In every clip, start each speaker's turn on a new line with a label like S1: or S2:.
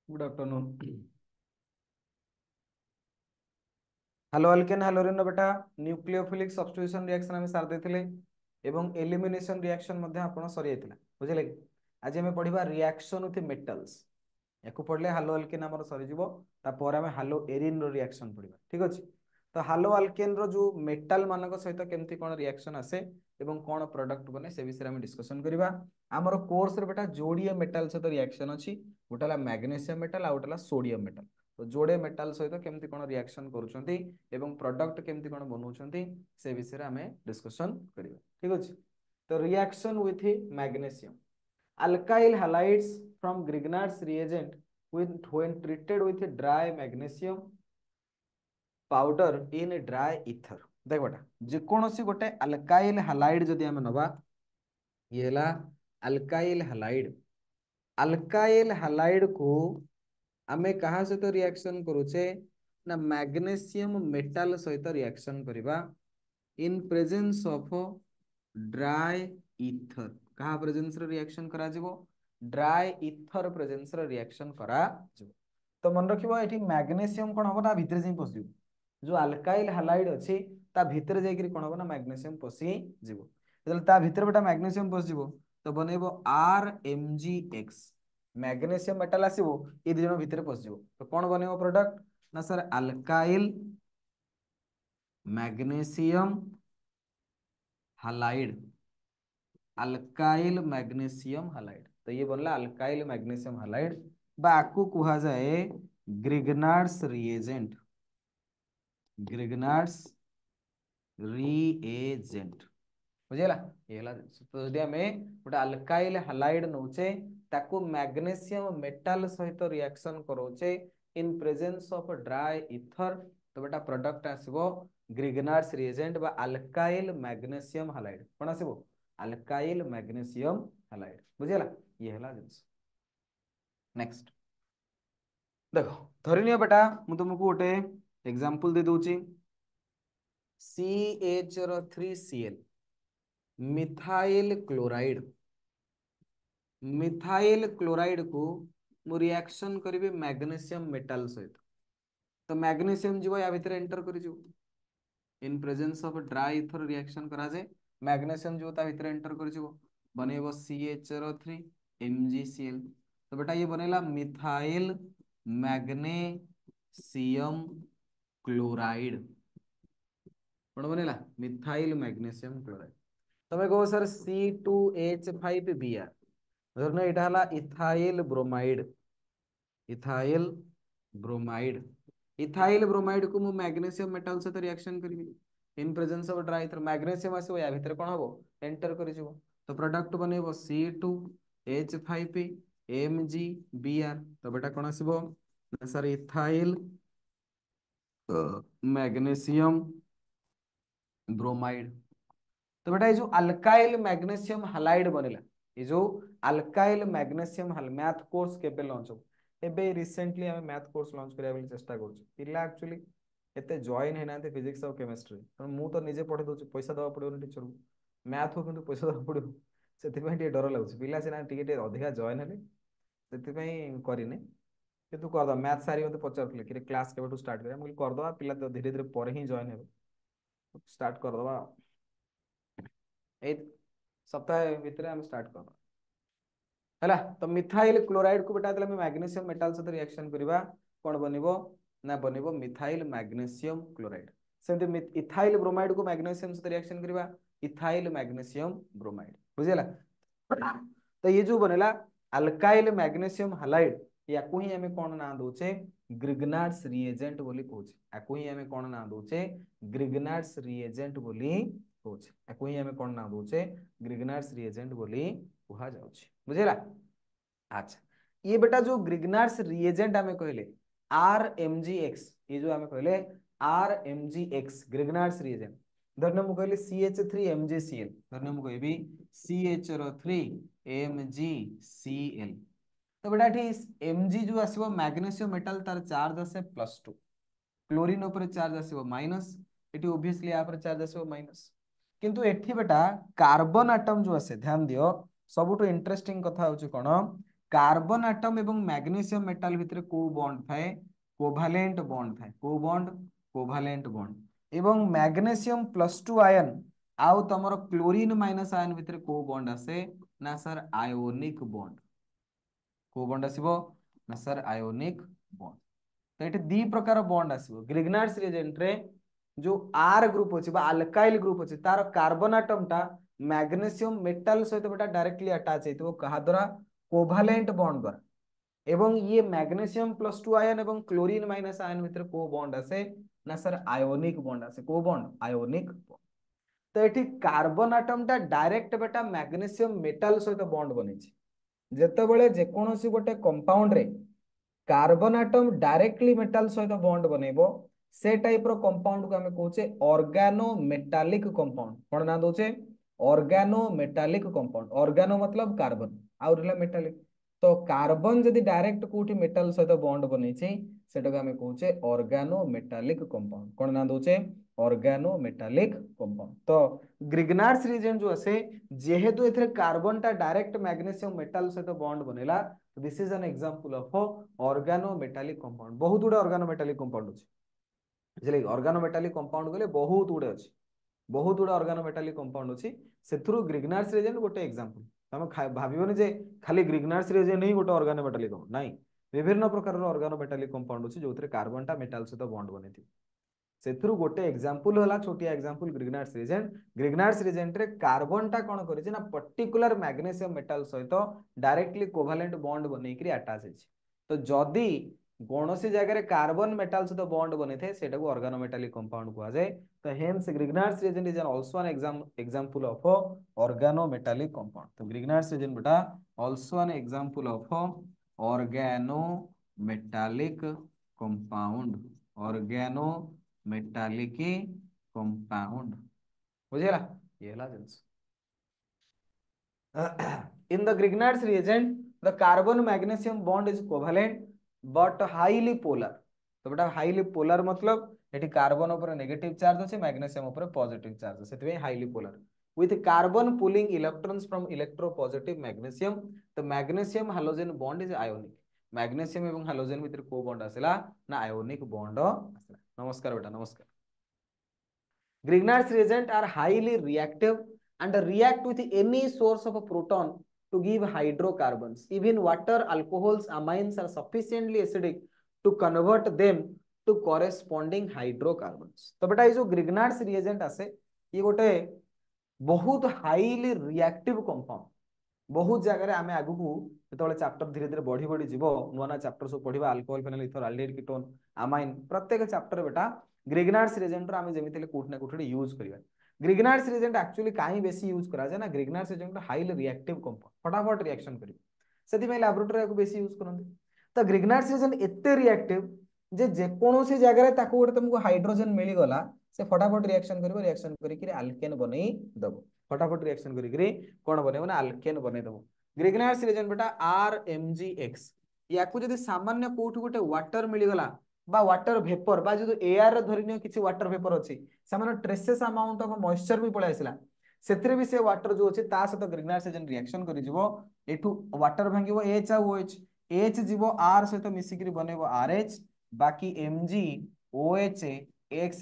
S1: Good afternoon. Hello alkane हाइलोरिन बेटा nucleophilic substitution reaction आम सार देथिले एवं एलिमिनेशन रिएक्शन मध्ये आपण सरी जायतिला बुझिले कि आज हम पढ़िबा रिएक्शन विथ मेटल्स याकू पढ़ले हालो अल्केन हमर सरी जिवो तापर हम हालो एरिन रो रिएक्शन पढ़िबा ठीक अछि। तो हालो अल्केन रो जो मेटल मानक सहित केमती कोन रिएक्शन आसे एवं कोन प्रोडक्ट बने से विषय हम डिस्कशन करिबा। हमर कोर्स रे बेटा जोड़िए मेटल सहित रिएक्शन अछि गोटाला मैग्नीशियम मेटल आ गोटाला सोडियम मेटल। तो जोड़े मेटाल सहित केमती कोन रिएक्शन करूछंती एवं प्रोडक्ट केमती कोन बनउछंती से विषय आमे डिस्कशन करिबा ठीक अछि। तो reaction with magnesium alkyl halides from Grignard's reagent when treated with dry magnesium powder in dry ether देख बेटा जेकोसी गोटे अल्काइल हालाइड जदि आमे नबा ये हला अल्काइल हालाइड। अल्काइल हालाइड को आमे कहा सहित रिएक्शन करूचे ना मैग्नीशियम मेटल सहित रिएक्शन करिबा in presence of dry ether. कहा प्रेजेंस रे रिएक्शन करा जिवो ड्राई ईथर प्रेजेंस रे रिएक्शन करा जिवो। तो मन रखिबो एठी मैग्नीशियम कोन होबो ना भितर जाई पसिबो जो अल्काइल हालाइड अछि ता भितर जाई करी कोन होबो ना मैग्नीशियम पसि जिवो। जल ता भितर बेटा मैग्नीशियम पसि जिवो तो बनेबो RMgX मैग्नीशियम मेटल आसीबो ए दि जण भितर पसि जिवो तो कोन बनेबो प्रोडक्ट ना sir alkyl magnesium halide. Alkyl magnesium halide तो ये बनला अल्काइल मैग्नीशियम हालाइड बा आकु कुहा जाए ग्रिग्नार्ड्स रिएजेंट। ग्रिग्नार्ड्स रिएजेंट बुझेला ये हला। तो जदि हमें गोटे अल्काइल हालाइड नौचे ताकू मैग्नीशियम मेटल सहित रिएक्शन करोचे in presence of dry ether तो बेटा प्रोडक्ट आसीबो ग्रिग्नार्ड्स रिएजेंट बा अल्काइल मैग्नीशियम हालाइड कोन आसीबो अल्काइल मैग्नीशियम हालाइड बुझेला ये हला जिंस। नेक्स्ट देखो धरिनियो बेटा मु तुमको गोटे एग्जांपल दे दूची CH3Cl methyl chloride. Methyl chloride को मु रिएक्शन करिवे मैग्नीशियम मेटल सहित तो मैग्नीशियम जीव या भितर एंटर करि जीव इन presence of dry ether reaction करा जाए मैग्नीशियम जीव ता भितर एंटर करि जीव बनेबो CH3 MgCl। तो बेटा ये बनेला मिथाइल मैग्नीशियम क्लोराइड कौन बनेला मिथाइल मैग्नीशियम क्लोराइड। तमे कहो सर C2H5Br धरना एटा हला ethyl bromide. Ethyl bromide ethyl bromide को मु मैग्नीशियम मेटल से रिएक्शन करिवि in presence of dry ether magnesium आसीबो या भितर कोन हबो एंटर करि जिवो तो प्रोडक्ट बनेबो C2H5MgBr। तो बेटा कोन आसीबो सर इथाइल मैग्नीशियम ब्रोमाइड। तो बेटा ये जो अल्काइल मैग्नीशियम हालाइड बनेला ये जो अल्काइल मैग्नीशियम मैथ कोर्स केबे लॉन्च हो एबे रिसेंटली हम मैथ कोर्स लॉन्च करिया बेली चेष्टा करछु पिला एक्चुअली एते जॉइन हेना ते फिजिक्स और केमिस्ट्री तो मु तो निजे पढे दोछु पैसा दवा पड़ो टीचर को मैथ हो किंतु पैसा दवा पड़ो सेति पई टे डर लागु पिला सेना टिके अधिका जॉइन हेले सेति पई करिने किंतु कर दो मैथ सारी मते पचारथले कि क्लास केबेटू स्टार्ट करिया मु कर दवा पिला तो धीरे धीरे पर ही जॉइन हेबे स्टार्ट कर दवा ए सप्ताह भीतर हम स्टार्ट कर हैला। तो मिथाइल क्लोराइड को बेटा देला मैग्नीशियम मेटल सहित रिएक्शन करिबा कोन बनिबो ना बनिबो मिथाइल मैग्नीशियम क्लोराइड। सेमते इथाइल ब्रोमाइड को मैग्नीशियम सहित रिएक्शन करिबा इथाइल मैग्नीशियम ब्रोमाइड बुझेला। तो ये जो बनेला अल्काइल मैग्नीशियम हालाइड याकू ही हमें कोन ना दोचे ग्रिग्नार्ड्स रिएजेंट बोली कहूचे याकू ही हमें कोन ना दोचे ग्रिग्नार्ड्स रिएजेंट बोली कहूचे याकू ही हमें कोन ना दोचे ग्रिग्नार्ड्स रिएजेंट बोली कहा जाउचे बुझेला। अच्छा ये बेटा जो ग्रिग्नार्ड्स रिएजेंट हमें कहले RMgX ये जो हमें कहले RMgX ग्रिग्नार्ड्स रिएजेंट धरने मु कहली CH3MgCl धरने मु कहबी CH3MgCl। तो बेटा एठी Mg जो आसीबो मैग्नीशियम मेटल तार चार्ज आसे +2 क्लोरीन ऊपर चार्ज आसीबो माइनस एठी ऑब्वियसली यहाँ पर चार्ज आसीबो माइनस किंतु एठी बेटा कार्बन एटम जो आसे ध्यान दियो सबुठो इंटरेस्टिंग कथा होची कोन कार्बन आटम एवं मैग्नीशियम मेटाल भितर को बॉन्ड थाए कोभालेंट बॉन्ड थाए को बॉन्ड कोभालेंट बॉन्ड एवं मैग्नीशियम +2 आयन आउ तमर क्लोरीन माइनस आयन भितर को बॉन्ड आसे ना सर आयोनिक बॉन्ड को बॉन्ड आसीबो ना सर आयोनिक बॉन्ड तो ये दी प्रकार बॉन्ड आसीबो ग्रिग्नार्ड्स रिएजेंट रे जो आर ग्रुप अछि बा अल्काइल ग्रुप अछि तार कार्बन एटम टा मैग्नीशियम मेटल सहित बेटा डायरेक्टली अटैच हेतिबो कहा द्वारा कोभालेंट बॉन्ड द्वारा एवं ये मैग्नीशियम +2 आयन एवं क्लोरीन माइनस आयन भितर को बॉन्ड आसे ना सर आयोनिक बॉन्ड आसे को बॉन्ड आयोनिक बॉन्ड तो ये कार्बन एटम टा डायरेक्ट बेटा मैग्नीशियम मेटल सहित बॉन्ड बनेछि जेतेबेले जेकोनोसी गोटे कंपाउंड रे कार्बन एटम डायरेक्टली मेटल सहित बॉन्ड बनेबो से टाइप रो कंपाउंड को हमें कहूचे ऑर्गेनो मेटालिक कंपाउंड कोन ना दोचे ऑर्गेनो मेटालिक कंपाउंड ऑर्गेनो मतलब कार्बन आ रहला मेटालिक तो कार्बन जदि डायरेक्ट कोठी मेटल सहित बॉन्ड बनेछि सेटा को हमें कहूचे ऑर्गेनो मेटालिक कंपाउंड कोन ना दोचे ऑर्गेनो मेटालिक कंपाउंड तो ग्रिग्नार्ड्स रीजन जो असे जेहेतु एथरे कार्बन टा डायरेक्ट मैग्नीशियम मेटल सहित बॉन्ड बनेला this is an example of organo metallic compound बहुत गुडे ऑर्गेनो मेटालिक कंपाउंड अछि बुझले ऑर्गेनो मेटालिक कंपाउंड गले बहुत गुडे अछि बहुत गुडे ऑर्गेनो मेटालिक कंपाउंड अछि सेथुरु ग्रिग्नार्ड्स रीजन गोटे एग्जांपल तमे भाबिबोनी जे खाली ग्रिग्नार्ड्स रीजन ही गोटे ऑर्गेनो मेटालिक कंपाउंड नाही विभिन्न प्रकार ऑर्गेनो मेटालिक कंपाउंड अछि जोथरे कार्बन टा मेटल सहित बॉन्ड बनेथि सेथुरु गोटे एग्जांपल होला छोटिया एग्जांपल ग्रिग्नार्ड्स रिजेंट रे कार्बन टा कोन करिछि ना पर्टिकुलर मैग्नीशियम मेटल सहित डायरेक्टली कोवेलेंट बॉन्ड बनेकरी अटैच अछि तो जदी कौनसी जगह कार्बन मेटल सहित बॉन्ड बने थे सेटा को ऑर्गेनो मेटालिक कंपाउंड कहा जाए तो hence Grignard's reagent is also an example of organo metallic compound तो ग्रिग्नार्ड्स रिजेंट बेटा also an example of organo metallic compound organo metallic compound बुझेला ये हला जिंस in the Grignard's reagent the carbon magnesium bond is covalent but highly polar तो बेटा highly polar मतलब एठी carbon ऊपर नेगेटिव चार्ज अछि मैग्नीशियम ऊपर पॉजिटिव चार्ज अछि सेतबे highly polar with carbon pulling electrons from electropositive magnesium the magnesium halogen bond is ionic magnesium एवं हालोजन भितर को बॉन्ड आसला ना आयोनिक बॉन्ड आसला नमस्कार बेटा नमस्कार Grignard's reagent are highly reactive and react with any source of a proton to give hydrocarbons. Even water, alcohols, amines are sufficiently acidic to convert them to corresponding hydrocarbons. तो बेटा ये जो Grignard's reagent आसे ये गोटे बहुत highly reactive compound बहुत जगह आम आगु जो चैप्टर धीरे धीरे बढ़ी बढ़ी जीव नुआ नुआ चैप्टर सब पढ़ा alcohol phenol ether aldehyde ketone amine प्रत्येक चैप्टर बेटा ग्रिग्नार्ड्स रिएजेंट आम जमी कोठी ना कोठी यूज करबा ग्रिग्नार्ड्स रिएजेंट एक्चुअली काई बेसी यूज करा जाय ना Grignard's reagent highly reactive compound फटाफट रिएक्शन करिवे सेति में लैबोरेटरी को बेसी यूज करंती तो ग्रिग्नार्ड्स रिएजेंट एते रिएक्टिव जे जेकोनोसी जगह ताको गोटे तुमको हाइड्रोजन मिली गला से फटाफट रिएक्शन करिवो रिएक्शन करिकरी अल्केन बनै दबो फटाफट रिएक्शन करिकरी कोन बनेबो ना अल्केन बनै दबो ग्रिग्नार्ड्स रिएजेंट बेटा RMgX याकू जदी सामान्य कोठी गोटे वाटर मिली गला बा वाटर वेपर बा जो एयर रे धरिनियो किछि वाटर वेपर अछि सामान्य ट्रेसेस अमाउंट ऑफ मॉइस्चर भी पळे आसिला सेतरे भी से वाटर जो अछि ता सहित ग्रिग्नार्ड्स रिएजेंट रिएक्शन करि जिवो एठू वाटर भांगिवो H आ OH H जीवो R सहित मिसिकरी बनेबो RH बाकी MgOH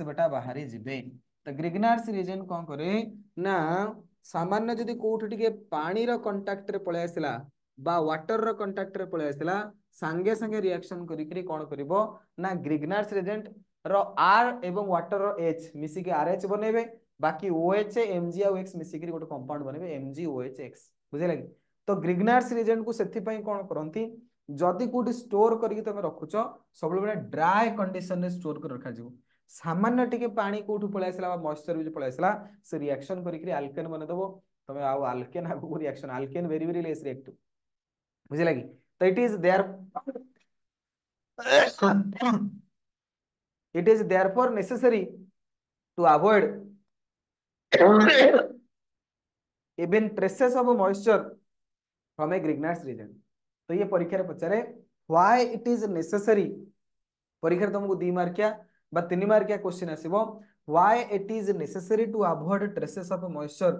S1: बेटा बाहरी जिबे तो ग्रिग्नार्ड्स रिएजेंट कोन करे ना सामान्य जदी कोठी टिके पानी रो कांटेक्ट रे पळे आसिला बा वाटर रो कांटेक्ट रे पळे आसिला संगे संगे रिएक्शन करिकरी कोन करिवो ना ग्रिग्नार्ड्स रिएजेंट रो R एवं वाटर रो H मिसिकी RH बनेबे बाकी OH Mg आ X मिसिकरी गोटे कंपाउंड बनेबे MgOHX बुझे लगे तो ग्रिग्नार्ड्स रिएजेंट को सेथि पई कोन करंती जदि कोठी स्टोर करके तमे रखुचो सब बेले ड्राई कंडीशन रे स्टोर कर रखा जिवो सामान्य टिके पानी कोठु पळे आसला बा मॉइस्चर भी पळे आसला से रिएक्शन करिकरी अल्केन बने दबो तमे आ अल्केन आगु reaction alkane very very less reactive बुझे लगी तो it is there it is therefore necessary to avoid even traces of moisture from a Grignard's reagent तो ये परीक्षा रे पचारे why it is necessary परीक्षा तुमको 2 मार्किया बा 3 मार्किया क्वेश्चन आसीबो why it is necessary to avoid traces of moisture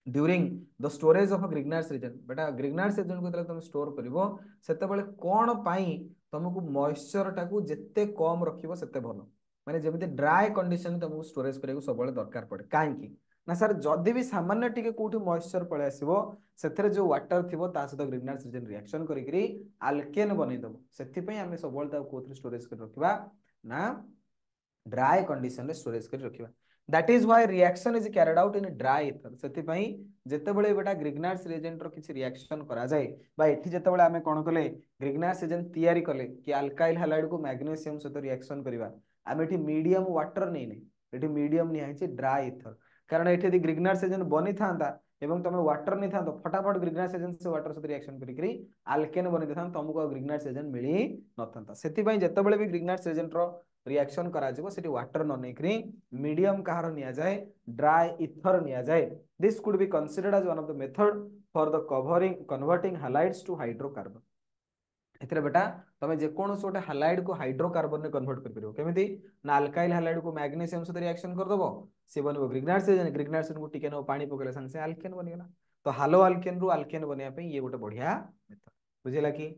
S1: during the storage of Grignard's reagent बेटा ग्रिग्नार्स रीजन को तुम स्टोर करिवो सेतेबेले कोन पई तुमको मॉइस्चर टाकू जत्ते कम रखिवो सेते भलो माने जेमिति ड्राई कंडीशन तुमको स्टोरेज करियो सबले दरकार पड़े काहे की ना सर जदि भी सामान्य टिके कोठी मॉइस्चर पळे आसीबो सेथरे जो वाटर थिबो ता सहित ग्रिग्नार्स रीजन रिएक्शन करिकरी अल्केन बनै दबो सेथि पई हमें सबले ता कोथि स्टोरेज कर रखिबा ना ड्राई कंडीशन रे स्टोरेज कर रखिबा that is why reaction is carried out in dry ether सेति पई जेतेबेले बेटा ग्रिग्नार्स रिएजेंट रो किछि रिएक्शन करा जाय बा एठी जेतेबेले हमें कोन कले ग्रिग्नार्स एजेंट तयारी कले कि अल्काइल हैलाइड को मैग्नीशियम सहित रिएक्शन करिबा हम एठी मीडियम वाटर नै नै एठी मीडियम नि आइछि ड्राई ईथर कारण एठी यदि ग्रिग्नार्स एजेंट बनि थांता एवं तुम वाटर नहीं था फटाफट ग्रिग्नार्स एजेंट से वाटर सहित रिएक्शन करिकरी अल्केन बनि था तुमको ग्रिग्नार्स एजेंट मिली न थांता सेति पई जेतेबेले भी ग्रिग्नार्स एजेंट रो रिएक्शन करा जिवो सेठी वाटर न नेकरी मीडियम कहार निया जाए ड्राई ईथर निया जाए this could be considered as one of the method for the converting halides to hydrocarbon एथरे बेटा तमे जे कोन सोटे हैलाइड को हाइड्रोकार्बन ने कन्वर्ट कर परियो केमिति ना अल्काइल हैलाइड को मैग्नीशियम से रिएक्शन कर दबो से बनबो ग्रिग्नार्स को टिके न पानी पकेले संग से अल्केन बनि गेला तो हालो अल्केन रु अल्केन बनिया पे ये गोटे बढ़िया मेथड बुझिला की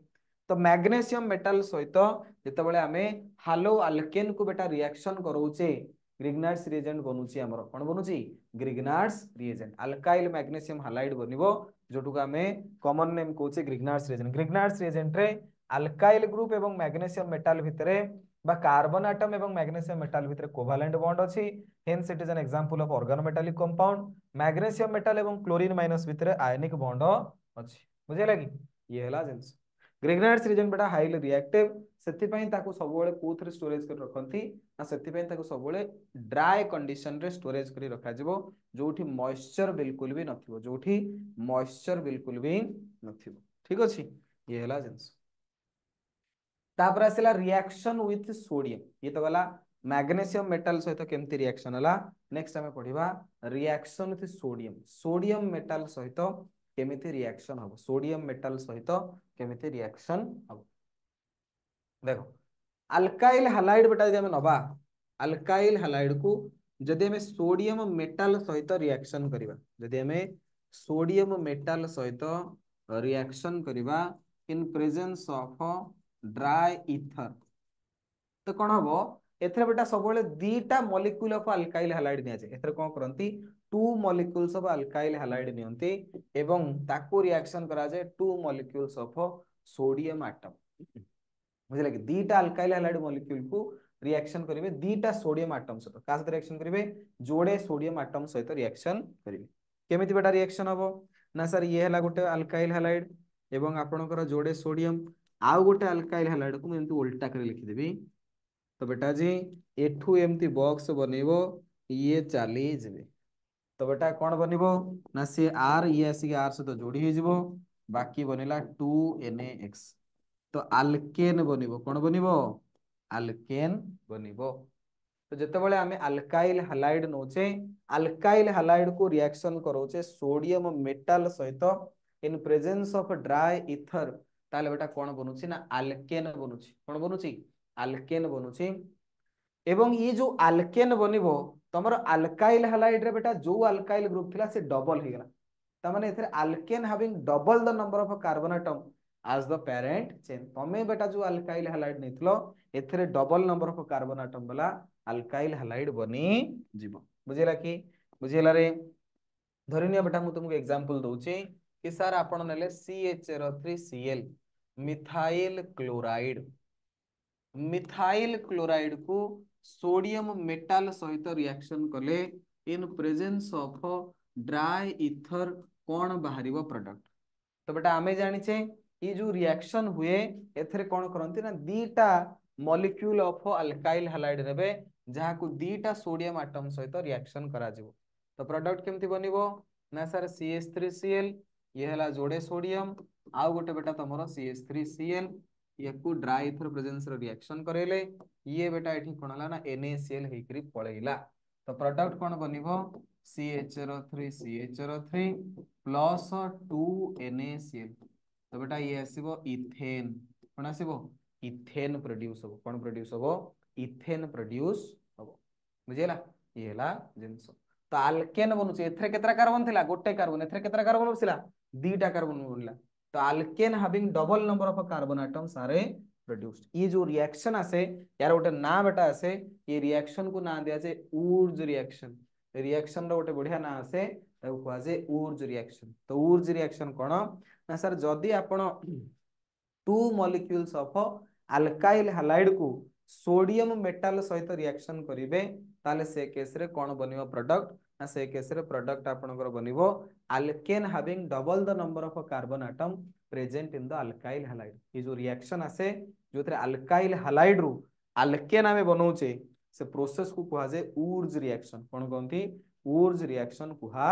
S1: तो मैग्नीशियम मेटल सहित जेतेबेले हमें हालो अल्केन को बेटा रिएक्शन करोचे ग्रिग्नार्स रिएजेंट बनुची हमर कोन बनुची ग्रिग्नार्स रिएजेंट अल्काइल मैग्नीशियम हैलाइड बनिबो जोटु का हमें कॉमन नेम कोचे ग्रिग्नार्स रिएजेंट रे अल्काइल ग्रुप एवं मैग्नीशियम मेटल भितरे बा कार्बन एटम एवं मैग्नीशियम मेटल भितरे कोवेलेंट बॉन्ड अछि hence it is an example of organometallic compound magnesium metal एवं क्लोरीन माइनस भितरे आयनिक बॉन्ड अछि बुझे लगी ये हला जिंस ग्रिग्नार्स रीजन बेटा हाईली रिएक्टिव सेति पई ताको सबोले कोथरे स्टोरेज कर रखंती ना सेति पई ताको सबोले ड्राई कंडीशन रे स्टोरेज करी रखा जिवो जोठी मॉइस्चर बिल्कुल भी नथिबो जोठी मॉइस्चर बिल्कुल भी नथिबो ठीक अछि ये हला जिंस तापर आसिला रिएक्शन विथ सोडियम ये तो गला मैग्नीशियम मेटल सहित केमती रिएक्शन हला नेक्स्ट हमें पढिबा reaction with sodium sodium metal सहित केमिति रिएक्शन हबो सोडियम मेटल सहित केमिति रिएक्शन हबो देखो अल्काइल हैलाइड बेटा यदि हमें नबा अल्काइल हैलाइड को जदि हमें सोडियम मेटल सहित रिएक्शन करिबा जदि हमें सोडियम मेटल सहित रिएक्शन करिबा in presence of dry ether तो कौन हम एथरे बेटा सब दीटा मॉलिक्यूल ऑफ अल्काइल हैलाइड निया जाय एथरे कोन करंती two molecules of alkyl halide नियंती एवं ताको रिएक्शन करा जाय two molecules of sodium atom बुझले कि दीटा अल्काइल हैलाइड मॉलिक्यूल को रिएक्शन करिवे दीटा सोडियम एटम सहित का सहित रिएक्शन करिवे जोड़े सोडियम एटम सहित रिएक्शन करिवे केमिति बेटा रिएक्शन हबो ना सर ये हला गोटे अल्काइल हैलाइड एवं आपनकर जोड़े सोडियम आउ गोटे अल्काइल हैलाइड को एमती उल्टा कर लिखि देबी तो बेटा जी एठू एमती बॉक्स बनेबो ये चली जेबे तो बेटा कौन बनिबो ना से आर ये आसी आर से तो जोड़ी हो जिवो बाकी बनेला 2NaX तो अल्केन बनिबो कौन बनिबो अल्केन बनिबो तो जेतेबेले आमे अल्काइल हैलाइड नोचे अल्काइल हैलाइड को रिएक्शन करोचे सोडियम मेटल सहित इन प्रेजेंस ऑफ ड्राई ईथर ताले बेटा कौन बनुची ना अल्केन बनुची कौन बनुची अल्केन बनुची एवं ये जो अल्केन बनिबो तमर अल्काइल हैलाइड रे बेटा जो अल्काइल ग्रुप थिला से डबल हे गेला त माने एथरे alkane having double the number of carbon atom as the parent chain तमे बेटा जो अल्काइल हैलाइड नेथलो एथरे double number of carbon atom वाला अल्काइल हैलाइड बनी जीवो बुझिला कि बुझिला रे धरिनिया बेटा मु तुमको एग्जांपल दोची कि सर आपण नेले CH3Cl methyl chloride methyl chloride को सोडियम मेटल सहित रिएक्शन कले इन प्रेजेंस ऑफ ड्राई ईथर कौन बाहर प्रोडक्ट तो बेटा आमे जानिछे ये जो रिएक्शन हुए एथरे कौन करंती ना दीटा मॉलिक्यूल ऑफ अल्काइल हैलाइड नेबे जहा को दीटा सोडियम एटम सहित रिएक्शन करा जिवो तो प्रोडक्ट केमती बनिबो ना सर CH3Cl ये हला जोड़े सोडियम आउ गोटे बेटा तमरो CH3Cl ये को ड्राई ईथर प्रेजेंस रो रिएक्शन करेले ये बेटा एठी कोन हला ना NaCl हेकरी पळेइला तो प्रोडक्ट कौन बनिबो CHR3 प्लस 2NaCl तो बेटा ये आसीबो इथेन कोन आसीबो इथेन प्रोड्यूस हो कोन प्रोड्यूस हो इथेन प्रोड्यूस हो बुझेला ये हला जिंस तो आल्केन बनुचे एथरे केतरा कार्बन थिला गोटे कार्बन एथरे केतरा कार्बन बसिला दीटा कार्बन बनला तो alkane having double number of carbon atoms are produced ये जो रिएक्शन आसे यार गोटे ना बेटा आसे ये रिएक्शन को ना दिया जाए ऊर्ज रिएक्शन रिएक्शन रो गोटे बढ़िया ना आसे ताको कहवा जाए ऊर्ज रिएक्शन तो ऊर्ज रिएक्शन कोन ना सर जदी आपण to molecules of alkyl halide को सोडियम मेटल सहित रिएक्शन करिवे ताले से केस रे कोन बनिवो प्रोडक्ट ना से केस रे प्रोडक्ट आपनकर बनिवो alkane having double the number of carbon atom present in the alkyl halide ये जो रिएक्शन आसे जोथरे अल्काइल हैलाइड रु अल्केन आमे बनौचे से प्रोसेस को कहा जाए ऊर्ज रिएक्शन कोन कहंती ऊर्ज रिएक्शन कहा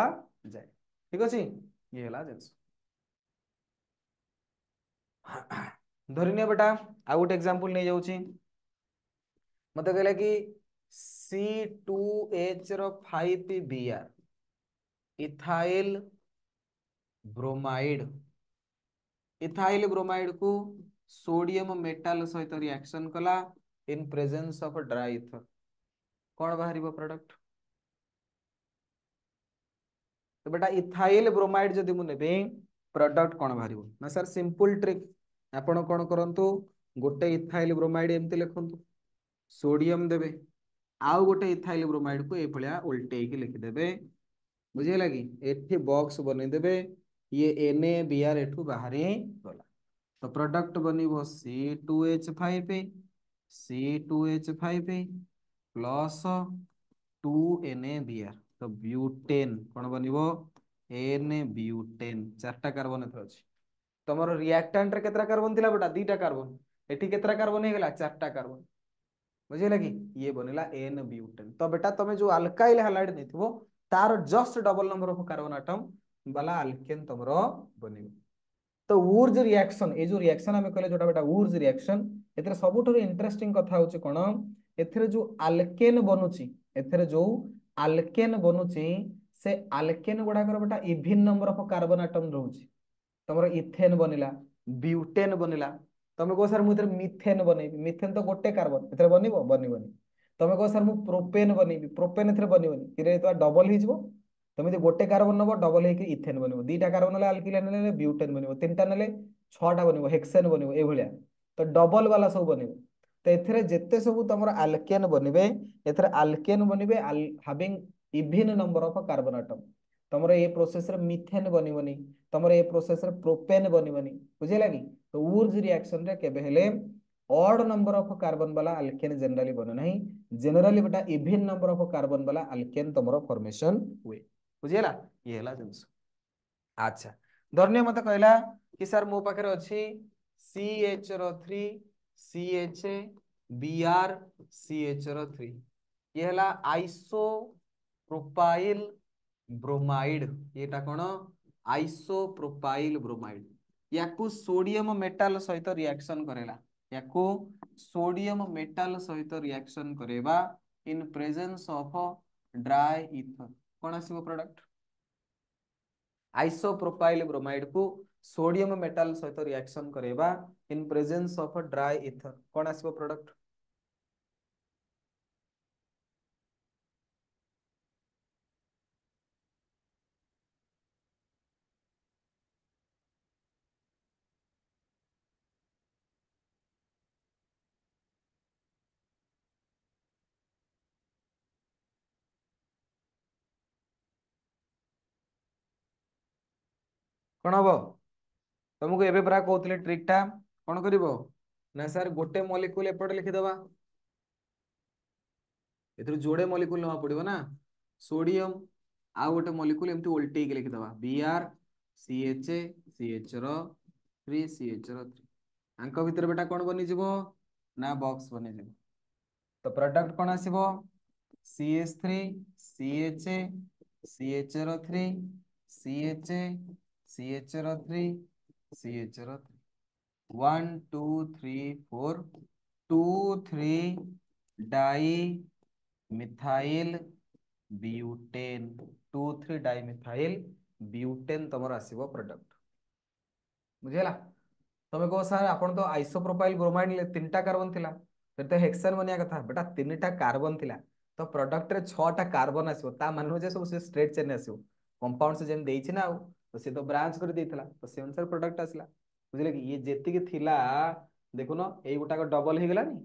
S1: जाए ठीक अछि ये हला जेंस धरिनिया बेटा आ गोटे एग्जांपल नै जाउची मते कहला कि C2H रो 5Br ethyl bromide ethyl bromide को सोडियम मेटल सहित रिएक्शन कला इन प्रेजेंस ऑफ ड्राई ईथर कौन बाहरिबो प्रोडक्ट तो बेटा इथाइल ब्रोमाइड जदि मु नेबे प्रोडक्ट कौन बाहरिबो ना सर सिंपल ट्रिक आपण कौन करंतु गोटे इथाइल ब्रोमाइड एमती लिखंतु सोडियम देबे आउ गोटे इथाइल ब्रोमाइड को ए भलिया उल्टे की लिखि देबे बुझे लगी एठी बॉक्स बने देबे ये NaBr एठू बाहरी गला तो product बनिबो C2H5 C2H5 plus 2NaBr तो ब्यूटेन कौन बनिबो N-ब्यूटेन चारटा कार्बन एथर अछि तमरो रिएक्टेंट रे केतरा कार्बन थिला बेटा दीटा कार्बन एठी केतरा कार्बन हे गेला चारटा कार्बन बुझे लगी ये बनिला N-ब्यूटेन तो बेटा तमे जो अल्काइल हैलाइड नेथिबो तार just double number of carbon atom वाला अल्केन तमरो बनिबो तो ऊर्ज रिएक्शन ए जो रिएक्शन हमें कहले जोटा बेटा ऊर्ज रिएक्शन एथरे सबुठो इंटरेस्टिंग कथा होचे कोन एथरे जो अल्केन बनुची एथरे जो अल्केन बनुची से अल्केन गुडा कर बेटा even number of carbon atom रहउची तमरो इथेन बनिला ब्यूटेन बनिला तमे को सर मु इथरे मिथेन बनेबी मिथेन तो गोटे कार्बन एथरे बनिबो बनिबोनी तमे को सर मु प्रोपेन बनेबी प्रोपेन एथरे बनिबोनी किरे तो डबल ही जिवो तमे जे गोटे कार्बन नबो डबल हे कि इथेन बनिबो दीटा कार्बन ले अल्किल ने ब्यूटेन बनिबो तीनटा नेले छटा बनिबो हेक्सेन बनिबो ए भलिया तो डबल वाला सब बनिबो तो एथरे जेते सब तमरो अल्केन बनिबे एथरे अल्केन बनिबे having even number of carbon atom तमरो ए प्रोसेस रे मिथेन बनिबोनी तमरो ए प्रोसेस रे प्रोपेन बनिबोनी बुझे लागी तो ऊर्ज रिएक्शन रे केबे हेले ऑड नंबर ऑफ कार्बन वाला अल्केन जनरली बने नहीं जनरली बेटा इवन नंबर ऑफ कार्बन वाला अल्केन तमरो फॉर्मेशन हुए बुझेला ये हला जिंस अच्छा धरने मते कहला कि सर मो पाखरे अछि CH रो 3 CH Br CH रो 3 ये हला आइसो प्रोपाइल ब्रोमाइड एटा कोन आइसो प्रोपाइल ब्रोमाइड याकू सोडियम मेटल सहित रिएक्शन करेला याकू सोडियम मेटल सहित रिएक्शन करेबा in presence of dry ether कौन आसीबो प्रोडक्ट आइसोप्रोपाइल ब्रोमाइड को सोडियम मेटल सहित रिएक्शन करेबा in presence of dry ether कौन आसीबो प्रोडक्ट कौन हबो तुमको एबे परा कहउतले ट्रिक टा कौन करिवो ना सर गोटे मॉलिक्यूल एपटे लिखि दबा एथरो जोड़े मॉलिक्यूल नवा पड़िबो ना सोडियम आ गोटे मॉलिक्यूल एमती उल्टे के लिखि दबा Br CH CH रो 3 CH रो 3 आंक भीतर बेटा कौन बनी जिवो ना बॉक्स बनी जिवो तो प्रोडक्ट कौन आसीबो CH3 CH CH रो 3 CH CH रो 3 CH रो 3 1 2 3 4 2 3 di methyl butane 2 3 di methyl butane तमर आसीबो प्रोडक्ट बुझेला तमे को सर आपण तो आइसोप्रोपाइल ब्रोमाइड ले तीनटा कार्बन थिला फिर तो हेक्सेन बनिया कथा बेटा तीनटा कार्बन थिला तो प्रोडक्ट रे 6टा कार्बन आसीबो ता माने जे सब से स्ट्रेट चेन आसीबो कंपाउंड से जेन देइछि ना तो से तो ब्रांच कर देइथला तो से अनुसार प्रोडक्ट आसला बुझले कि ये जेतिक थिला देखुन एई गोटा को डबल हे गेलानी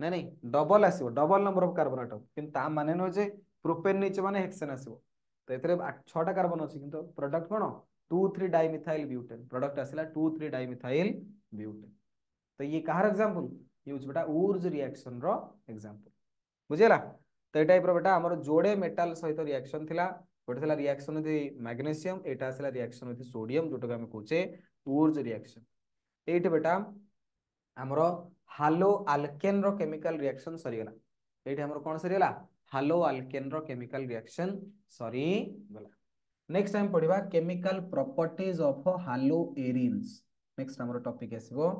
S1: नहीं नहीं डबल आसीबो double number of carbon atom किंतु ता माने न जे प्रोपेन नीचे माने हेक्सेन आसीबो तो एतरे 6टा कार्बन अछि किंतु प्रोडक्ट कोन 2,3 डाइमिथाइल ब्यूटेन प्रोडक्ट आसीला 2,3 डाइमिथाइल ब्यूटेन तो ये कहार एग्जांपल यूज बेटा ऊर्ज रिएक्शन रो एग्जांपल बुझेला तो ए टाइप रो बेटा हमर जोड़े मेटल सहित रिएक्शन थिला गोटे थिला रिएक्शन विथ मैग्नीशियम एटा आसीला रिएक्शन विथ सोडियम जोटा हम कहूचे ऊर्ज रिएक्शन एठी बेटा हमरो हालो अल्केन रो केमिकल रिएक्शन सरीगला एठी हमरो कोन सरीगला हालो अल्केन रो केमिकल रिएक्शन सरी गला नेक्स्ट टाइम पढ़िबा केमिकल प्रॉपर्टीज ऑफ हालोएरिन्स नेक्स्ट हमरो टॉपिक आसीबो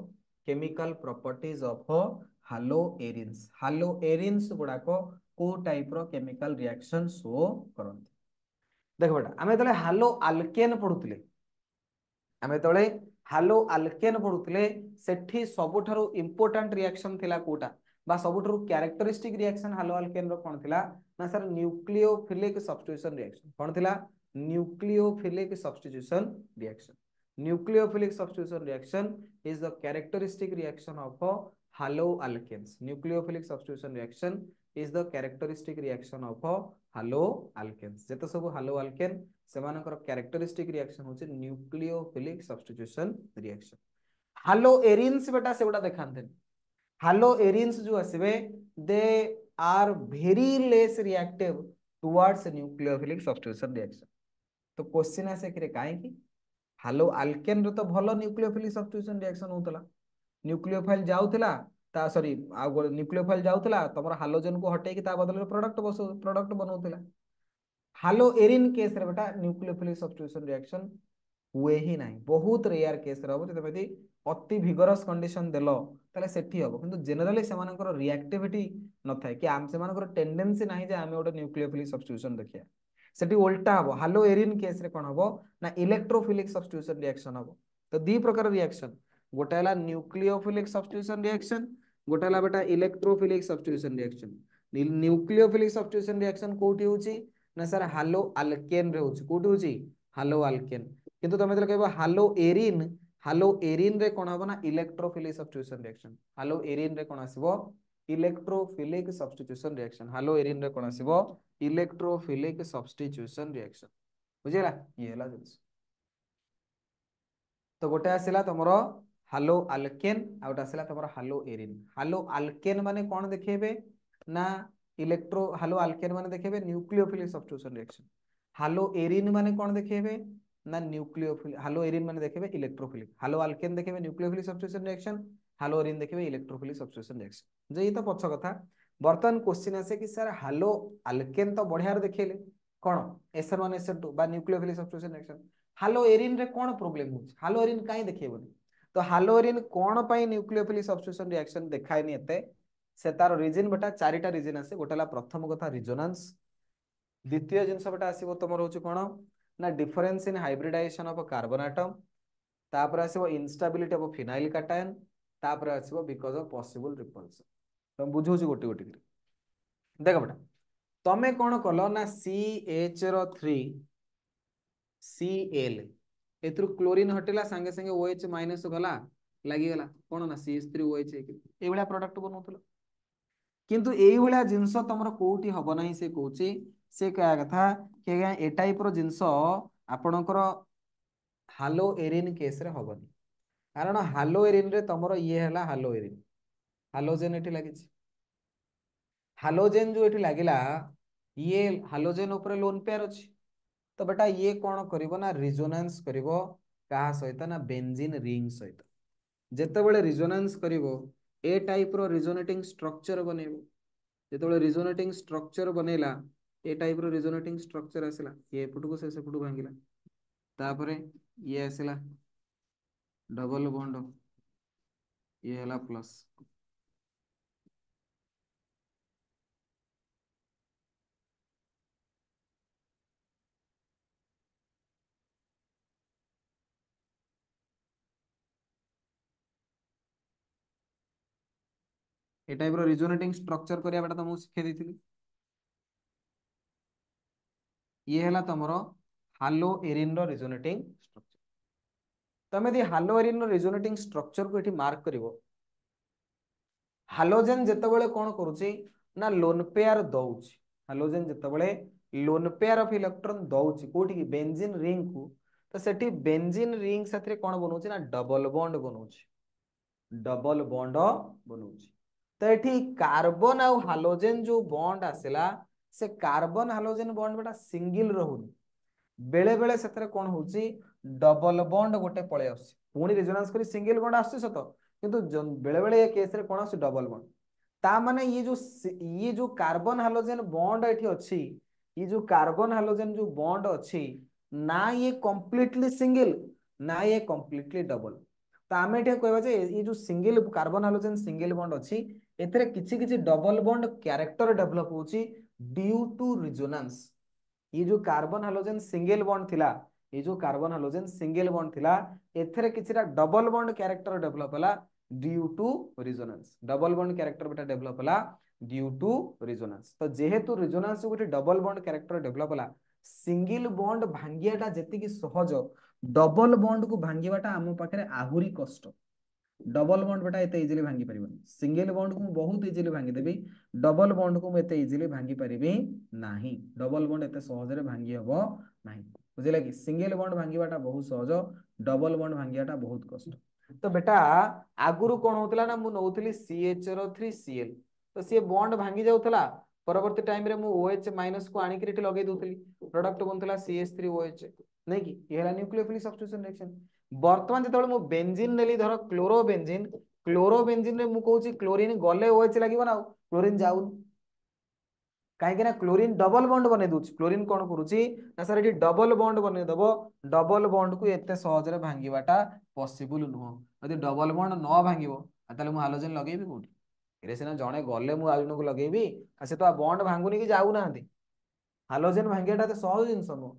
S1: केमिकल प्रॉपर्टीज ऑफ हालोएरिन्स गुडा को टाइप रो केमिकल रिएक्शन शो करंती देख बेटा आमे तले हालो अल्केन पढुतले आमे तले हालो अल्केन पढुतले सेठी सबुठारु इंपोर्टेंट रिएक्शन थिला कोटा बा सबुठारु कैरेक्टरिस्टिक रिएक्शन हालो अल्केन रो कोन थिला ना सर न्यूक्लियोफिलिक सब्स्टिट्यूशन रिएक्शन कोन थिला nucleophilic substitution reaction nucleophilic substitution reaction is the characteristic reaction of haloalkanes nucleophilic substitution reaction is the characteristic reaction of haloalkanes जेते सब haloalkane सेमानकर characteristic reaction होचे nucleophilic substitution reaction haloarenes बेटा सेगुडा देखांते haloarenes जो आसीबे they are very less reactive towards nucleophilic substitution reaction तो question आसे कि काहे की हालो अल्केन रो तो भलो न्यूक्लियोफिलिक सब्स्टिट्यूशन रिएक्शन होतला न्यूक्लियोफाइल जाउतला ता सॉरी आ न्यूक्लियोफाइल जाउतला तमरो हालोजन को हटे कि ता बदले प्रोडक्ट बनौतला हालोएरिन केस रे बेटा न्यूक्लियोफिलिक सब्स्टिट्यूशन रिएक्शन हुए ही नहीं बहुत रेयर केस रे होबो तबेदी अति भिगरस कंडीशन देलो ताले सेठी होबो किंतु जनरली सेमानकर रिएक्टिविटी न थाए कि आम सेमानकर टेंडेंसी नाही जे आमे ओटा न्यूक्लियोफिलिक सब्स्टिट्यूशन देखिया सेठी उल्टा हबो हालोएरिन केस रे कोन हबो ना इलेक्ट्रोफिलिक सब्स्टिट्यूशन रिएक्शन हबो तो दी प्रकार रिएक्शन गोटा हला न्यूक्लियोफिलिक सब्स्टिट्यूशन रिएक्शन गोटा हला बेटा electrophilic substitution reaction nucleophilic substitution reaction कोठी होची ना सर हालो अल्केन रे होची कोठी होची हालो अल्केन किंतु तमे तले कहबो हालोएरिन रे कोन हबो ना इलेक्ट्रोफिलिक सब्स्टिट्यूशन रिएक्शन हालोएरिन रे कोन आसीबो इलेक्ट्रोफिलिक सब्स्टिट्यूशन रिएक्शन हालोएरिन रे कोन आसीबो इलेक्ट्रोफिलिक सब्स्टिट्यूशन रिएक्शन बुझिला ये हला जिंस तो गोटे आसिला तमरो हालो अल्केन आ गोटे आसिला तमरो हालो अल्केन माने कोन देखेबे ना हालो अल्केन माने देखेबे न्यूक्लियोफिलिक सब्स्टिट्यूशन रिएक्शन हालोएरिन माने कोन देखेबे ना न्यूक्लियोफिलिक हालोएरिन माने देखेबे इलेक्ट्रोफिलिक हालो अल्केन देखेबे न्यूक्लियोफिलिक सब्स्टिट्यूशन रिएक्शन हालोएरिन देखेबे इलेक्ट्रोफिलिक सब्स्टिट्यूशन रिएक्शन जे तो पछ कथा बर्तन क्वेश्चन आसे कि सर हालो अल्केन तो बढ़िया देखेले कोन SN1 SN2 बा न्यूक्लियोफिलिक सब्स्टिट्यूशन रिएक्शन हालोएरिन रे कोन प्रॉब्लम हो हालोएरिन काई देखेबोनी तो हालोएरिन कोन पई न्यूक्लियोफिलिक सब्स्टिट्यूशन रिएक्शन देखायनी एते से तार रीजन बेटा चारिटा रीजन आसे गोटेला प्रथम कथा रिजोनेंस द्वितीय जिंस बेटा आसीबो तमर होची कोन ना difference in hybridisation of carbon atom तापर आसीबो इंस्टेबिलिटी ऑफ फिनाइल कैटायन तापर आसीबो बिकॉज ऑफ पॉसिबल रिपल्सन तुम बुझौची गोटी गोटी देख बेटा तमे कोन कलो ना CH रो 3 Cl एथरु क्लोरीन हटेला संगे संगे OH माइनस गला लागि गला कोन ना CH3OH ए भलिया प्रोडक्ट बनौतलो किंतु एई भलिया जिंस तमरो कोठी हबो नाही से कहूची से कया कथा कि ए टाइप रो जिंस आपणकर हालोएरिन केस रे हबनी कारण हालोएरिन रे तमरो ये हला हालोएरिन हालोजेन एठी लागिछ हालोजेन जो एठी लागिला ये हालोजेन ऊपर लोन पेयर अछि तो बेटा ये कौन करिवो ना रिजोनेंस करिवो कहा सहित ना बेंजीन रिंग सहित जेतेबेले रिजोनेंस करिवो ए टाइप रो रिजोनेटिंग स्ट्रक्चर बनेबो जेतेबेले रिजोनेटिंग स्ट्रक्चर बनेला ए टाइप रो रिजोनेटिंग स्ट्रक्चर आसिला ये एपुटको से सेपुटु भांगिला तापरे ये आसिला डबल बॉन्ड ये हला प्लस ए टाइप रो रिजोनेटिंग स्ट्रक्चर करिया बेटा तुमको सिखे देथिली ये है तुमर हालो एरिन रो रिजोनेटिंग स्ट्रक्चर। तमे यदि हालो एरिन रो रिजोनेटिंग स्ट्रक्चर को एठी मार्क करिवो, हालोजेन जेतेबेले कोन करूची ना लोन पेयर दउची, हालोजेन जेतेबेले लोन पेयर ऑफ इलेक्ट्रॉन दउची कोठी की बेंजीन रिंग को, तो सेठी बेंजीन रिंग साथे कोन बनउची ना डबल बॉन्ड बनउची, डबल बॉन्ड बनउची। तो एठी कार्बन आउ हालोजेन जो बॉन्ड आसिला से कार्बन हालोजेन बॉन्ड बेटा सिंगल रहुनी, बेले बेले सेतरे कोन होची डबल बॉन्ड गोटे पळे आसी, पुनी रेजोनेंस करी सिंगल बॉन्ड आसी सतो, किंतु बेले बेले ये केस रे कोन आसी डबल बॉन्ड। ता माने ये जो कार्बन हालोजेन बॉन्ड एठी अछि, ये जो कार्बन हालोजेन जो बॉन्ड अछि ना ये कंप्लीटली सिंगल ना ये कंप्लीटली डबल। तो आमे एठी कहबा जे ये जो single carbon halogen single bond अछि एथरे किछि किछि डबल बॉन्ड कैरेक्टर डेवलप होची ड्यू टू रेजोनेंस। ये जो कार्बन हालोजेन सिंगल बॉन्ड थिला, ये जो कार्बन हालोजेन सिंगल बॉन्ड थिला एथरे किछिटा डबल बॉन्ड कैरेक्टर डेवलप हला due to resonance, double bond character बेटा डेवलप हला ड्यू टू रेजोनेंस। तो जेहेतु रेजोनेंस गोटे डबल बॉन्ड कैरेक्टर डेवलप हला, सिंगल बॉन्ड भांगियाटा जेति की सहज, डबल बॉन्ड को भांगिबाटा आम पाखरे आहुरी कष्ट। डबल बॉन्ड बेटा एते इजीली भांगी परिबनी, सिंगल बॉन्ड को बहुत इजीली भांगी देबी, डबल बॉन्ड को एते इजीली भांगी परिबी नाही, डबल बॉन्ड एते सहज रे भांगी हबो नाही, बुझिला कि सिंगल बॉन्ड भांगीबाटा बहुत सहज, डबल बॉन्ड भांगीबाटा बहुत कष्ट। तो बेटा आगुरु कोन होतला ना मु नउतली CH3Cl, तो सी बॉन्ड भांगी जाउतला, परवर्ती टाइम रे मु OH माइनस को आनी क्रिट लगे दोतली, प्रोडक्ट बनतला CH3OH नै कि ये हला न्यूक्लियोफिलिक सब्स्टिट्यूशन रिएक्शन। वर्तमान जेतबेले मु बेंजीन नेली धर क्लोरोबेंजीन, क्लोरोबेंजीन रे मु कहूची क्लोरीन गले OH लागिबो ना, क्लोरीन जाउन कहीं ना क्लोरीन डबल बॉन्ड बने दूची, क्लोरीन कौन करूची ना सर ये डबल बॉन्ड बने दबो, डबल बॉन्ड को एते सहज रे भांगीबाटा पॉसिबल नुह। यदि डबल बॉन्ड न भांगिबो ताले मु हालोजेन लगेबी कोठी, एरे सिना जणे गले मु आजन को लगेबी से तो बॉन्ड भांगुनी कि जाऊ नांती, हालोजेन भांगियाटा तो सहज जिंस नुह,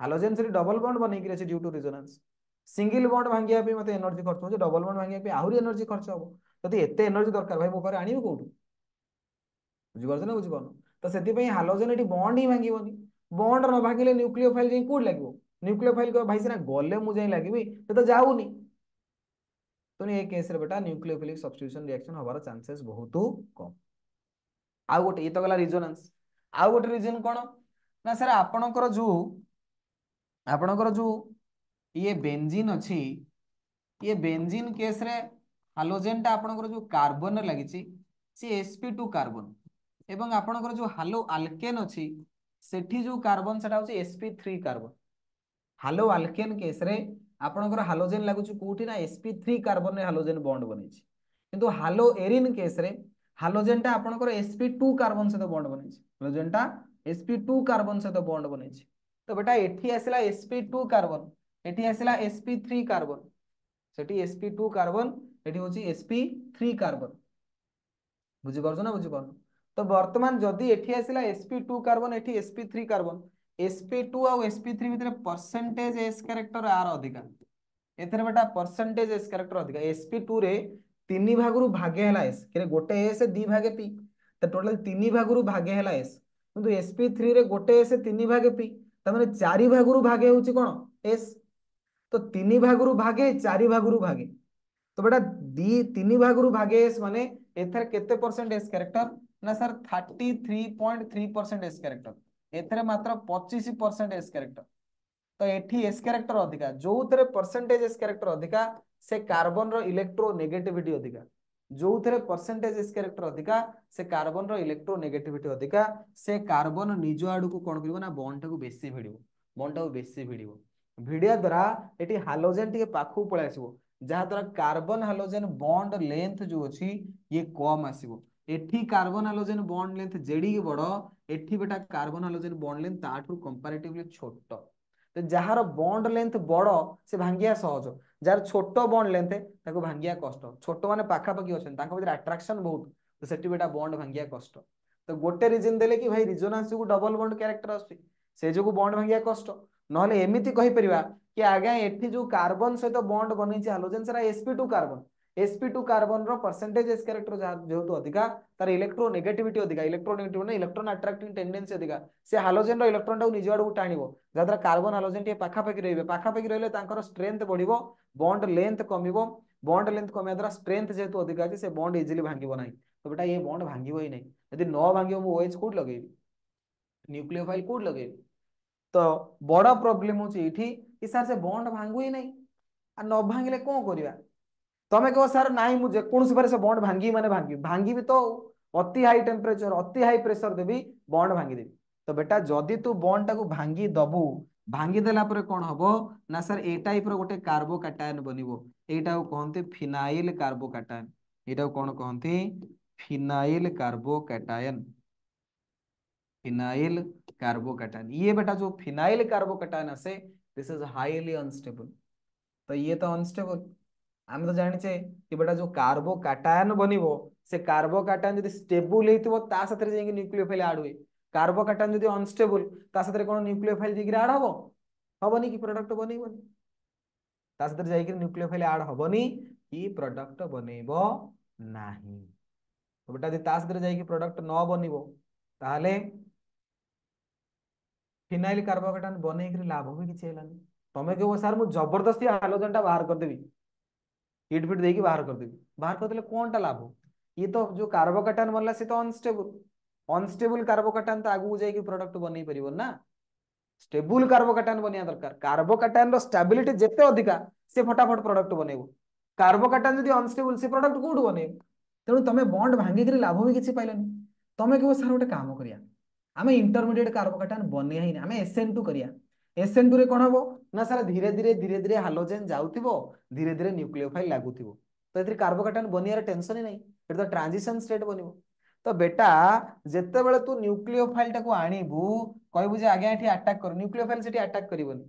S1: हालोजेन से डबल बॉन्ड बनै कि due to resonance. Single bond भांगिया पे मते एनर्जी खर्च हो, डबल बॉन्ड भांगिया पे आहुरी एनर्जी खर्च हो, यदि एते एनर्जी दरकार भाई मो पारे आनिबो कोठू, बुझिपारछ ना बुझिपारनु। तो से हालोजेन ये बॉन्ड ही भांगनी, बॉन्ड न भांगे न्यूक्लियोफाइल जाई कोड लगे, न्यूक्लियोफाइल को भाई सिना गले मुझे लगे तो जाऊनी, तो ये केस रे बेटा न्यूक्लियोफिलिक सब्स्टिट्यूशन रिएक्शन होबार चांसेस बहुत कम। आउ गोटे ये तो गला रिजोनेंस, आउ गोटे रीजन कोन ना सर आपणकर जो ये बेंजीन अछि, ये बेंजीन केस रे हालोजेन टा आपणकर जो कार्बन लगी सी sp2 कार्बन, एवं आपणकर जो हालो आल्केन अछि सेठी जो कार्बन सेटा होछि sp3 कार्बन। हालो आल्केन केस रे आपणकर हालोजेन लागुछि कोठी ना sp3 कार्बन रे हालोजेन बॉन्ड बनेछि, किंतु हालो एरिन केस रे हालोजेन टा आपणकर sp2 कार्बन सहित बॉन्ड बनेछि, हालोजेन टा sp2 कार्बन सहित बॉन्ड बनेछि। तो बेटा एठी आसिला sp2 कार्बन, एठी आसिला sp3 कार्बन, सेठी sp2 कार्बन एठी होछि sp3 कार्बन, बुझी पारछ ना बुझी पारनु। तो वर्तमान जदि एठी आसिला sp2 कार्बन एठी sp3 कार्बन, sp2 और sp3 भितर परसेंटेज s कैरेक्टर आर अधिका, एथरे बेटा परसेंटेज s कैरेक्टर अधिका, sp2 रे 3 भागरु भागे हला s के गोटे s 2 भागे p, तो टोटल 3 भागरु भागे हला s, किंतु sp3 रे गोटे s 3 भागे p, त माने 4 भागरु भागे होची कोन s, तो 3 भागरु भागे 4 भागरु भागे, तो बेटा 3 भागरु भागे s माने एथरे केते परसेंट s कैरेक्टर ना सर 33.3% s कैरेक्टर, एथरे मात्र 25% s कैरेक्टर। तो एठी s कैरेक्टर अधिका, जो थरे परसेंटेज s कैरेक्टर अधिका से कार्बन रो इलेक्ट्रोनेगेटिविटी अधिका, जो थरे परसेंटेज s कैरेक्टर अधिका से कार्बन रो इलेक्ट्रोनेगेटिविटी अधिका, से कार्बन निज आडू को कोन करिवो ना बॉन्ड टाको बेसी भिडिवो, बॉन्ड टाको बेसी भिडिवो, भिडिया द्वारा एठी हालोजेन टिके पाखु पळे आसीबो, जहा द्वारा कार्बन हालोजेन बॉन्ड लेंथ जो अछि ये कम आसीबो, एठी कार्बन हालोजेन बॉन्ड लेंथ जेडी बड़ो, एठी बेटा कार्बन हालोजेन बॉन्ड लेंथ ताठू कंपैरेटिवली छोटो, तो जार बॉन्ड लेंथ बड़ से भांगिया सहज, जार छोट बॉन्ड लेंथ ताको भांगिया कष्ट, छोट माने पाखापाखि अछन ताको भीतर अट्रैक्शन बहुत, तो सेठी बेटा बॉन्ड भांगिया कष्ट। तो गोटे रीजन देले कि भाई रिजोनेंस को डबल बॉन्ड कैरेक्टर आसी से जो बॉन्ड भांगिया कष्ट, नहले एमिति कहि परिबा कि आज्ञा एठी जो कार्बन सहित बॉन्ड बनै छै हालोजेन सेरा sp2 कार्बन, sp2 कार्बन रो परसेंटेज एस कैरेक्टर जेहेतु अधिका तार इलेक्ट्रोनेगेटिविटी अधिका इलेक्ट्रोनेगेटिविटी इलेक्ट्रॉन अट्रैक्टिंग टेंडेंसी अधिका से हालोजेन रो इलेक्ट्रॉन टाउ निज आडू टाणिबो जद्रा कार्बन हालोजेन टे पाखापाखि रहबे पाखापाखि रहले तांकर स्ट्रेंथ बढ़िबो बॉन्ड लेंथ कमिबो बॉन्ड लेंथ कमिया द्वारा स्ट्रेंथ जेहेतु अधिका अछि से बॉन्ड इजीली भांगिबो नाही तो बेटा ये बॉन्ड भांगिबो ही नहीं यदि न भांगिबो मु ओएच कोड लगेबी न्यूक्लियोफाइल कोड लगेबी तो बड़ प्रोब्लेम होची इठी कि सर से बॉन्ड भांगु ही नहीं आ न भांगिले कोन करिया तमे कहो सर नाई मु जेकोसी बारे से बॉन्ड भांगी माने भांगी भांगी भी तो अति हाई टेम्परेचर अति हाई प्रेशर देबी बॉन्ड भांगी देबी तो बेटा जदि तू बॉन्ड टाको भांगी दबु भांगी देला परे कोन हबो ना सर ए टाइप रो गोटे कार्बोकैटायन बनिबो एटा को कहंती फिनाइल कार्बोकैटायन एटा को कोन कहंती फिनाइल कार्बोकैटायन फिनाइल कार्बोकैटायन ये बेटा जो फिनाइल कार्बोकैटायन आसे दिस इज हाईली अनस्टेबल तो ये तो अनस्टेबल आम तो जानिचे कि बेटा जो कार्बोकैटायन बनिबो से कार्बोकैटायन यदि स्टेबल हेतिबो ता साथे जेंगे न्यूक्लियोफाइल ऐड हुए कार्बोकैटायन यदि अनस्टेबल ता साथे कोन न्यूक्लियोफाइल जेंगे ऐड हबो हबनी कि प्रोडक्ट बनेबोनी ता साथे जाईकि न्यूक्लियोफाइल ऐड हबनी कि प्रोडक्ट बनेबो नाही तो बेटा यदि ता साथे जाईकि प्रोडक्ट न बनिबो ताहले फिनाइल कार्बोकैटायन बनेइकरी लाभ भी किछि हेलानी तमे कहबो सर मु जबरदस्ती हाइड्रोजन टा बाहर कर देबी हीट फिट देकी बाहर कर देले कोनटा लाभ ये तो जो कार्बोकैटायन बनला से तो अनस्टेबल अनस्टेबल कार्बोकैटायन तो आगु जाई कि प्रोडक्ट बनै परिबो ना स्टेबल कार्बोकैटायन बनिया दरकार कार्बोकैटायन रो स्टेबिलिटी जेते अधिका से फटाफट प्रोडक्ट बनेबो कार्बोकैटायन यदि अनस्टेबल से प्रोडक्ट कोड बनेबो तेणु तमे बॉन्ड भांगी करी लाभ भी किछि पाइलनी तमे कहबो सर गोटे काम करिया आमे इंटरमीडिएट कार्बोकैटायन बने ही आमे SN2 करिया SN2 रे कोन हबो ना सारा धीरे धीरे हालोजेन जाउथिबो धीरे धीरे न्यूक्लियोफाइल लागुथिबो तो एथि कार्बोकैटायन बनियार टेंशन ही नहीं एटा तो ट्रांजिशन स्टेट बनिबो तो बेटा जेते बेले तू न्यूक्लियोफाइल टाको आनिबू कहबू जे आगे एठी अटैक कर न्यूक्लियोफाइल सेठी अटैक करिवनी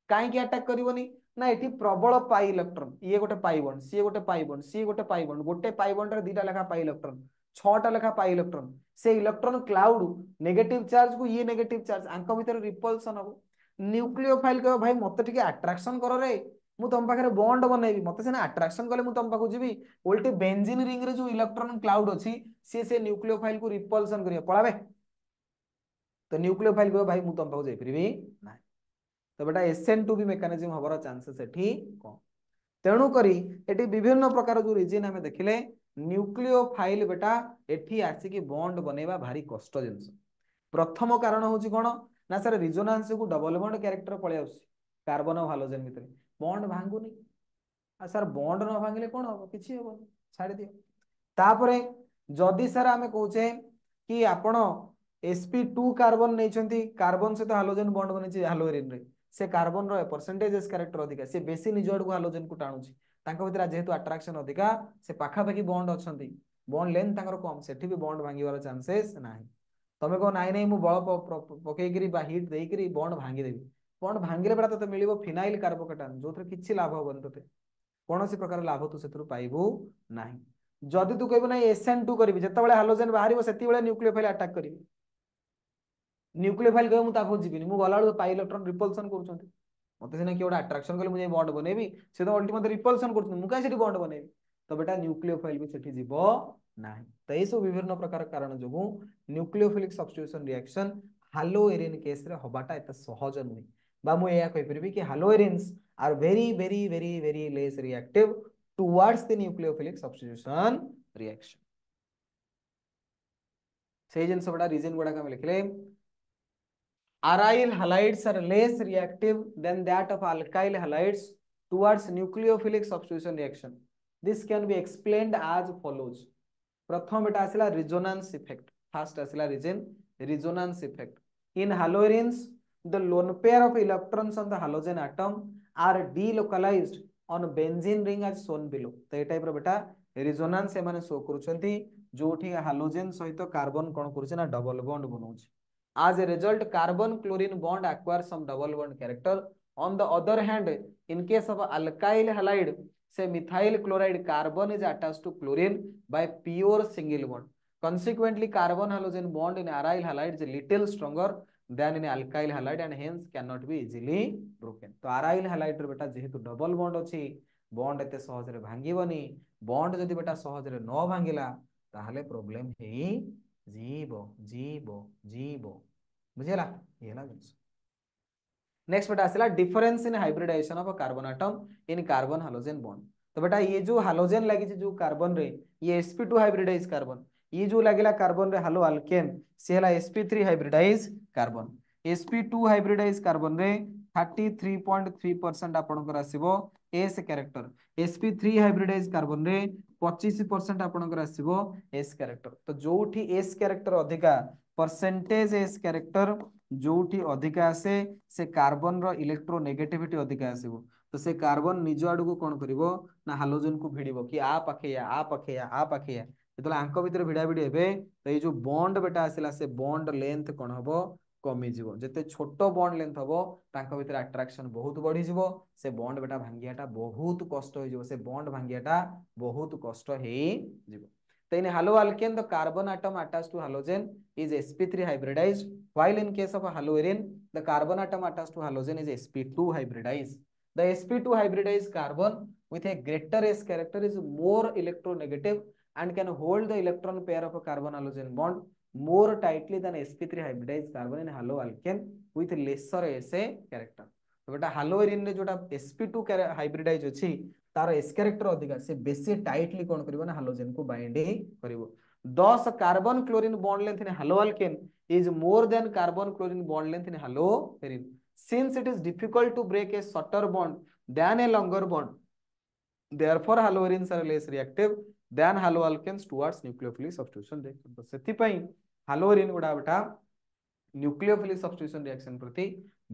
S1: काहे की अटैक करिवनी ना एठी प्रबल पाई इलेक्ट्रॉन ये गोटे पाई बॉन्ड सी गोटे पाई बॉन्ड सी गोटे पाई बॉन्ड गोटे पाई बॉन्ड रे दीटा लेखा पाई इलेक्ट्रॉन 6टा लेखा पाई इलेक्ट्रॉन से इलेक्ट्रॉन क्लाउड नेगेटिव चार्ज को ये नेगेटिव चार्ज आंक भीतर रिपल्सन हबो न्यूक्लियोफाइल कहबो भाई मते टिके अट्रैक्शन करो रे मु तुम पाखे बॉन्ड बनैबी मते सेना अट्रैक्शन कले मु तुम पाखु जीवी उल्टी बेंजीन रिंग रे जो इलेक्ट्रॉन क्लाउड अछि से न्यूक्लियोफाइल को रिपल्सन करिया पळाबे तो न्यूक्लियोफाइल कहबो भाई मु तुम पाखु जाई परिबी ना तो बेटा SN2 भी मेकानिज्म हबर चांसेस एठी कम तेणु करी एठी विभिन्न प्रकार जो रीजन हमें देखिले न्यूक्लियोफाइल बेटा एठी आसी बॉन्ड बनेबा भारी कष्ट जिंस प्रथम कारण होची कोन ना सर रिजोनेंस को डबल बॉन्ड कैरेक्टर पळे आउसी कार्बन और हाइड्रोजन भितर बॉन्ड भांगुनी आ सर बॉन्ड न भांगिले कोन हो किछि हो छाडी दियो तापरे जदि सर आमे कहूचे कि आपण sp2 कार्बन नैचंती कार्बन से तो हाइड्रोजन बॉन्ड बनेछि हाइड्रोजन रे से कार्बन रो परसेंटेज एस कैरेक्टर अधिका से बेसी निज आडू हाइड्रोजन को टाणुछि तांको भितर जेहेतु अट्रैक्शन अधिका से पाखापाखि बॉन्ड अछंती बॉन्ड लेंथ तांकर कम सेठी भी बॉन्ड भांगिवार चांसेस नाही तमे को नाइ नाइ मु बळ पकेइकरी बा हीट देइकरी बॉन्ड भांगी देबी बॉन्ड भांगिले बेटा तते मिलिबो फिनाइल कार्बोकैटायन जोथरे किछि लाभ होबन तते कोनोसी प्रकार लाभ तू सेथुरु पाइबो नाही जदि तू कहबो नाही SN2 करबी जेतेबेले हाइड्रोजन बाहरिबो सेतिबेले न्यूक्लियोफाइल अटैक करबी न्यूक्लियोफाइल कहबो मु ताको जिबिनी मु गलाळो पाई इलेक्ट्रॉन रिपल्सन करूछंती मते सिना कि ओडा अट्रैक्शन कले मुझे बॉन्ड बनेबी से तो अल्टीमेटली रिपल्सन करछन मु काई सेठी बॉन्ड बनेबी तो बेटा न्यूक्लियोफाइल भी सेठी जीवो नाही तो ए सब विभिन्न प्रकार कारण जोगु न्यूक्लियोफिलिक सब्स्टिट्यूशन रिएक्शन हालोएरिन केस रे हबाटा एत सहज नुहे बा मु एया कहि परबी कि haloarenes are very very very very less reactive towards the nucleophilic substitution reaction से जिन सबडा रीजन गुडा का लिखले aryl halides are less reactive than that of alkyl halides towards nucleophilic substitution reaction. This can be explained as follows. प्रथम बेटा आसिला resonance effect. First आसिला reason resonance effect. In halogens, the lone pair of electrons on the halogen atom are delocalized on benzene ring as shown below. तो ये type रो बेटा resonance एमाने show करूछंती जोठी halogen सहित carbon कोन करूछ ना डबल बॉन्ड बनौछ As a result, carbon-chlorine bond acquires some double bond character. On the other hand, in case of alkyl halide, say methyl chloride, carbon is attached to chlorine by pure single bond. Consequently, carbon halogen bond in aryl halide is a little stronger than in alkyl halide and hence cannot be easily broken. तो aryl halide रे बेटा जेहेतु double bond अछि bond एते सहज रे भांगिबनी bond जदि बेटा सहज रे न भांगिला ताहले प्रॉब्लम हेई जीवो जीवो जीवो बुझिला ये ना जिंस नेक्स्ट बेटा आसला difference in hybridisation of carbon atom in carbon hydrogen bond तो बेटा ये जो हाइड्रोजन लगी जो कार्बन रे ये sp2 हाइब्रिडाइज कार्बन ये जो लगिला कार्बन रे हालो अल्केन से हला sp3 hybridise carbon sp2 hybridise carbon रे 33.3% आपनकर आसीबो s character sp3 hybridise carbon रे 25% आपनकर आसीबो एस कैरेक्टर तो जोठी एस कैरेक्टर अधिका परसेंटेज एस कैरेक्टर जोठी अधिका आसे से कार्बन रो इलेक्ट्रोनेगेटिविटी अधिका आसीबो तो से कार्बन निज आडू को कोन करिवो ना हाइड्रोजन को भिड़िबो कि आ पाखेया आ पाखेया आ पाखेया जेतला आंक भितर भिड़ा भिड़ी हेबे तो ये जो बॉन्ड बेटा आसिला से बॉन्ड लेंथ कोन हबो कमी जीवो जते छोट बॉन्ड लेंथ हबो तांको भितर अट्रैक्शन बहुत बढ़ी जीवो से बॉन्ड बेटा भांगियाटा बहुत कष्ट हो जीवो से बॉन्ड भांगियाटा बहुत कष्ट हे जीवो तो in halo alkane the carbon atom attached to halogen is sp3 hybridized while in case of a haloarine the carbon atom attached to halogen is sp2 hybridized the sp2 hybridized carbon with a greater s character is more electronegative and can hold the electron pair of a carbon halogen bond more tightly than sp3 hybridized carbon in halo alkane with lesser sa character तो बेटा हालोएरिन रे जोटा sp2 hybridise अछि तार S character अधिका से बेसी tightly कोन करिवो ना हालोजन को बाइंड करिवो 10 carbon chlorine bond length in haloalkane is more than carbon chlorine bond length in haloarene since it is difficult to break a shorter bond than a longer bond therefore haloarines are less reactive than haloalkanes towards nucleophilic substitution reaction तो सेति पई हालोएरिन गुडा बेटा nucleophilic substitution reaction प्रति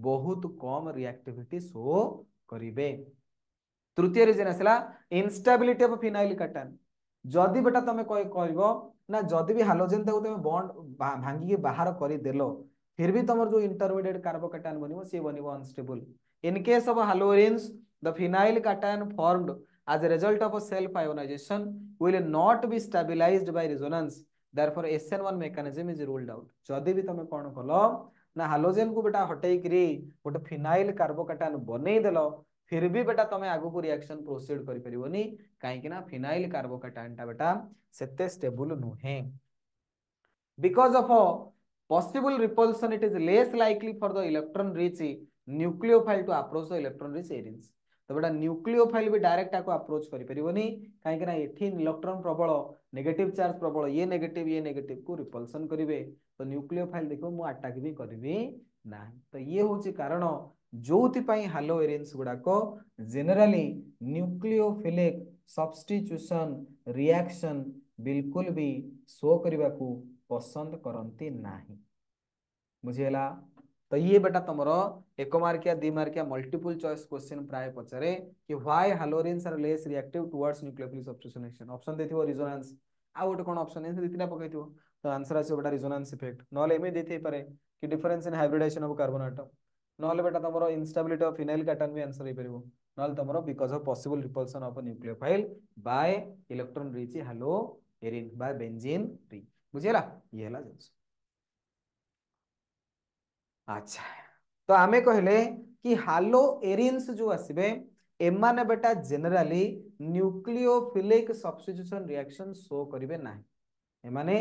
S1: बहुत कम reactivity show करिवे तृतीय reason आसला instability of phenyl cation जदि बेटा तमे कोइ कहबो ना जदि भी हाइड्रोजन ताको तमे बॉन्ड भांगी के बाहर करि देलो फिर भी तमर जो इंटरमीडिएट कार्बोकैटायन बनिवो से बनिवो unstable in case of hydrogens the phenyl cation formed as a result of a self ionization will not be stabilized by resonance therefore SN1 mechanism is ruled out जदि भी तमे कोन कलो ना हाइड्रोजन को बेटा हटेई करी गोटे फिनाइल कार्बोकैटायन बनै देलो फिर भी बेटा तमे आगु को रिएक्शन प्रोसीड करि परिबोनी काहे कि ना फिनाइल कार्बोकैटायन टा बेटा सेते स्टेबल नुहे because of a possible repulsion it is less likely for the electron rich nucleophile to approach the electron rich areas तो बेटा न्यूक्लियोफाइल भी डायरेक्ट आको अप्रोच करि परिबोनी काहे कि ना एठी इलेक्ट्रॉन प्रबल नेगेटिव चार्ज प्रबल ये नेगेटिव को रिपल्सन करिवे तो न्यूक्लियोफाइल देखो मु अटैक भी करबी ना तो ये होची कारण जोथि पई हालोएरिन्स गुडा को जनरली न्यूक्लियोफिलिक सब्स्टिट्यूशन रिएक्शन बिल्कुल भी शो करबा को पसंद करंती नाही बुझियला तो ये बेटा तमरो एक मार्किया दी मार्किया मल्टीपल चॉइस क्वेश्चन प्राय पचरे कि why haloarenes are less reactive towards nucleophilic substitution reaction option देथिबो रिजोनेंस आ गोटे कोन ऑप्शन ए दितिना पकैथिबो तो आंसर आसे बेटा रिजोनेंस इफेक्ट नले एमे देथै पारे कि difference in hybridisation of carbon atom नले बेटा तमरो इंस्टेबिलिटी ऑफ फिनाइल कैटायन भी आंसर हे परिबो नले तमरो because of possible repulsion of nucleophile by electron rich haloarene by benzene ring बुझियला ये हला जिंस अच्छा तो आमे कहले कि हालोएरिन्स जो आसीबे एमाने बेटा generally nucleophilic substitution reaction show करिवे नाही एमाने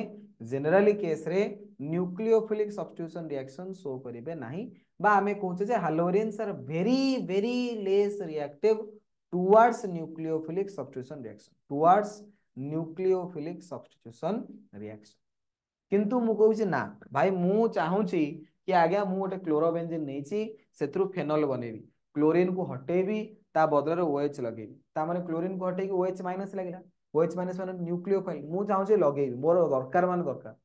S1: जनरली केस रे न्यूक्लियोफिलिक सब्स्टिट्यूशन रिएक्शन शो करिवे नाही बा आमे कहूचे जे haloarenes are very very less reactive towards nucleophilic substitution reaction towards nucleophilic substitution reaction किंतु मु कहूची ना भाई मु चाहूची कि आज्ञा मु गोटे क्लोरोबेंजीन नेछि सेथरु फेनॉल बनेबी क्लोरीन को हटेबी ता बदल रे OH लगेबी ता माने क्लोरीन को हटेकी OH माइनस लागला OH माइनस माने न्यूक्लियोफाइल मु चाहूची लगेबी मोर दरकार मान दरकार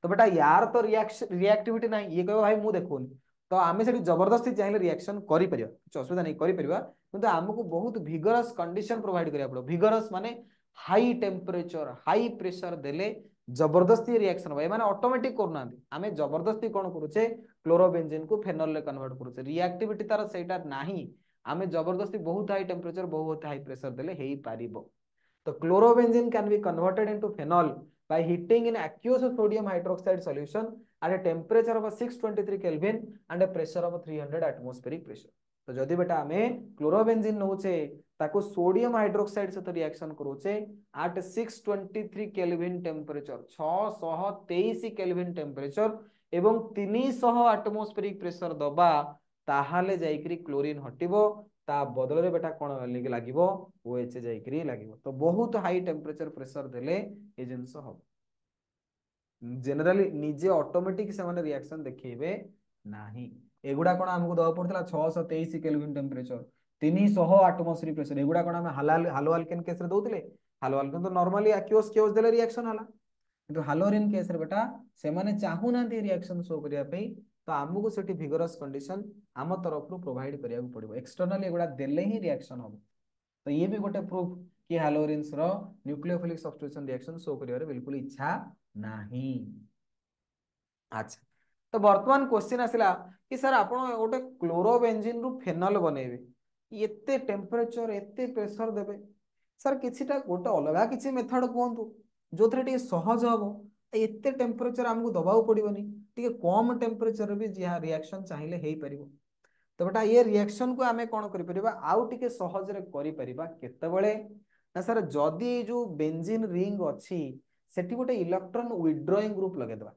S1: तो बेटा यार तो रिएक्टिविटी नाही ये कहबो भाई मु देखोनी तो आमे सेठी जबरदस्ती चाहिले रिएक्शन करि परिबा कुछ असुविधा नहीं करि परिबा किंतु हमको बहुत भिगरस कंडीशन प्रोवाइड करिया पड़ो भिगरस माने हाई टेम्परेचर हाई प्रेशर देले जबरदस्ती रिएक्शन भाई माने ऑटोमेटिक करना आमे जबरदस्ती कोन करूचे क्लोरोबेंजीन को फेनॉल रे कन्वर्ट करूचे रिएक्टिविटी तार सेटा नाही आमे जबरदस्ती बहुत हाई टेम्परेचर बहुत हाई प्रेशर देले हेई पारिबो तो chlorobenzene can be converted into phenol by heating in aqueous sodium hydroxide solution at a temperature of 623 Kelvin and a pressure of 300 atmospheric pressure तो जदि बेटा आमे क्लोरोबेंजीन नौचे ताको सोडियम हाइड्रोक्साइड सहित रिएक्शन करूचे at 623 kelvin temperature 623 kelvin temperature एवं 300 atmospheric pressure दबा ताहाले जाइकरी क्लोरीन हटिबो ता बदल रे बेटा कोन लागिबो OH जाइकरी लागिबो तो बहुत हाई टेम्परेचर प्रेशर देले ए जिंस हो जनरली निजे ऑटोमेटिक से माने रिएक्शन देखैबे नाही एगुडा कोन हमकु दवा पड़तला 623 केल्विन टेम्परेचर 300 एटमॉस्फेरिक प्रेशर एगुडा कोन हम हालो अल्केन केस रे दोतले हालो अल्केन तो नॉर्मली एक्वियस केस देले रिएक्शन हला किंतु हालोरिन केस रे बेटा से माने चाहू नांती रिएक्शन शो करिया पे तो हमकु सेठी विगरस कंडीशन आम तरफ रु प्रोवाइड करिया पड़िबो एक्सटर्नली एगुडा देले ही रिएक्शन हो तो ये भी गोटे प्रूफ कि हालोरिन्स रो न्यूक्लियोफिलिक सब्स्टिट्यूशन रिएक्शन शो करिया रे बिल्कुल इच्छा नाही अच्छा तो वर्तमान क्वेश्चन आसिला कि सर आपण गोटे क्लोरोबेंजीन रु फेनल बनेबे एते टेम्परेचर एते प्रेशर देबे सर किछिटा गोटे अलगा किछि मेथड कोंतु जो थरे टे सहज हबो एते टेम्परेचर हमकु दबाउ पड़िबोनी टिके कम टेम्परेचर भी जिहा रिएक्शन चाहिले हेई परिबो तो बेटा ये रिएक्शन को आमे कोन करि परिबा आउ टिके सहज रे करि परिबा केतेबेले ना सर जदी जो बेंजीन रिंग अछि सेठी गोटे इलेक्ट्रॉन विथड्रॉइंग ग्रुप लगे दबा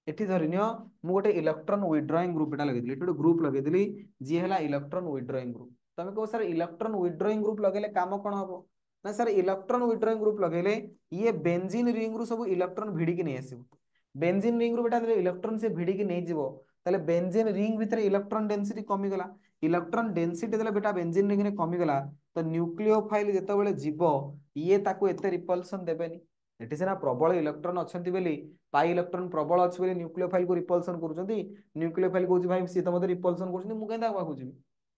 S1: एठी धरिनियो मु गोटे इलेक्ट्रॉन विथड्रॉइंग ग्रुप एटा लगे दिली एठी गोटे ग्रुप लगे दिली जी हला इलेक्ट्रॉन विथड्रॉइंग ग्रुप तमे को सर इलेक्ट्रॉन विथड्रॉइंग ग्रुप लगेले काम कोन हबो ना सर इलेक्ट्रॉन विथड्रॉइंग ग्रुप लगेले ये बेंजीन रिंग रु सब इलेक्ट्रॉन भिडी के नै आसीबो बेंजीन रिंग रु बेटा इलेक्ट्रॉन से भिडी के नै जिवो ताले बेंजीन रिंग भितर इलेक्ट्रॉन डेंसिटी कमी गला इलेक्ट्रॉन डेंसिटी देले बेटा बेंजीन रिंग रे कमी गला तो न्यूक्लियोफाइल जेते बेले जीवो ये ताको एते रिपल्सन देबेनी एठी सेना प्रबल इलेक्ट्रॉन अछंती बेली पाई इलेक्ट्रॉन प्रबल अछि बेली न्यूक्लियोफाइल को रिपल्सन करूचंती न्यूक्लियोफाइल कहूची भाई सी त मते रिपल्सन करूचंती मु केनता कहू जिवि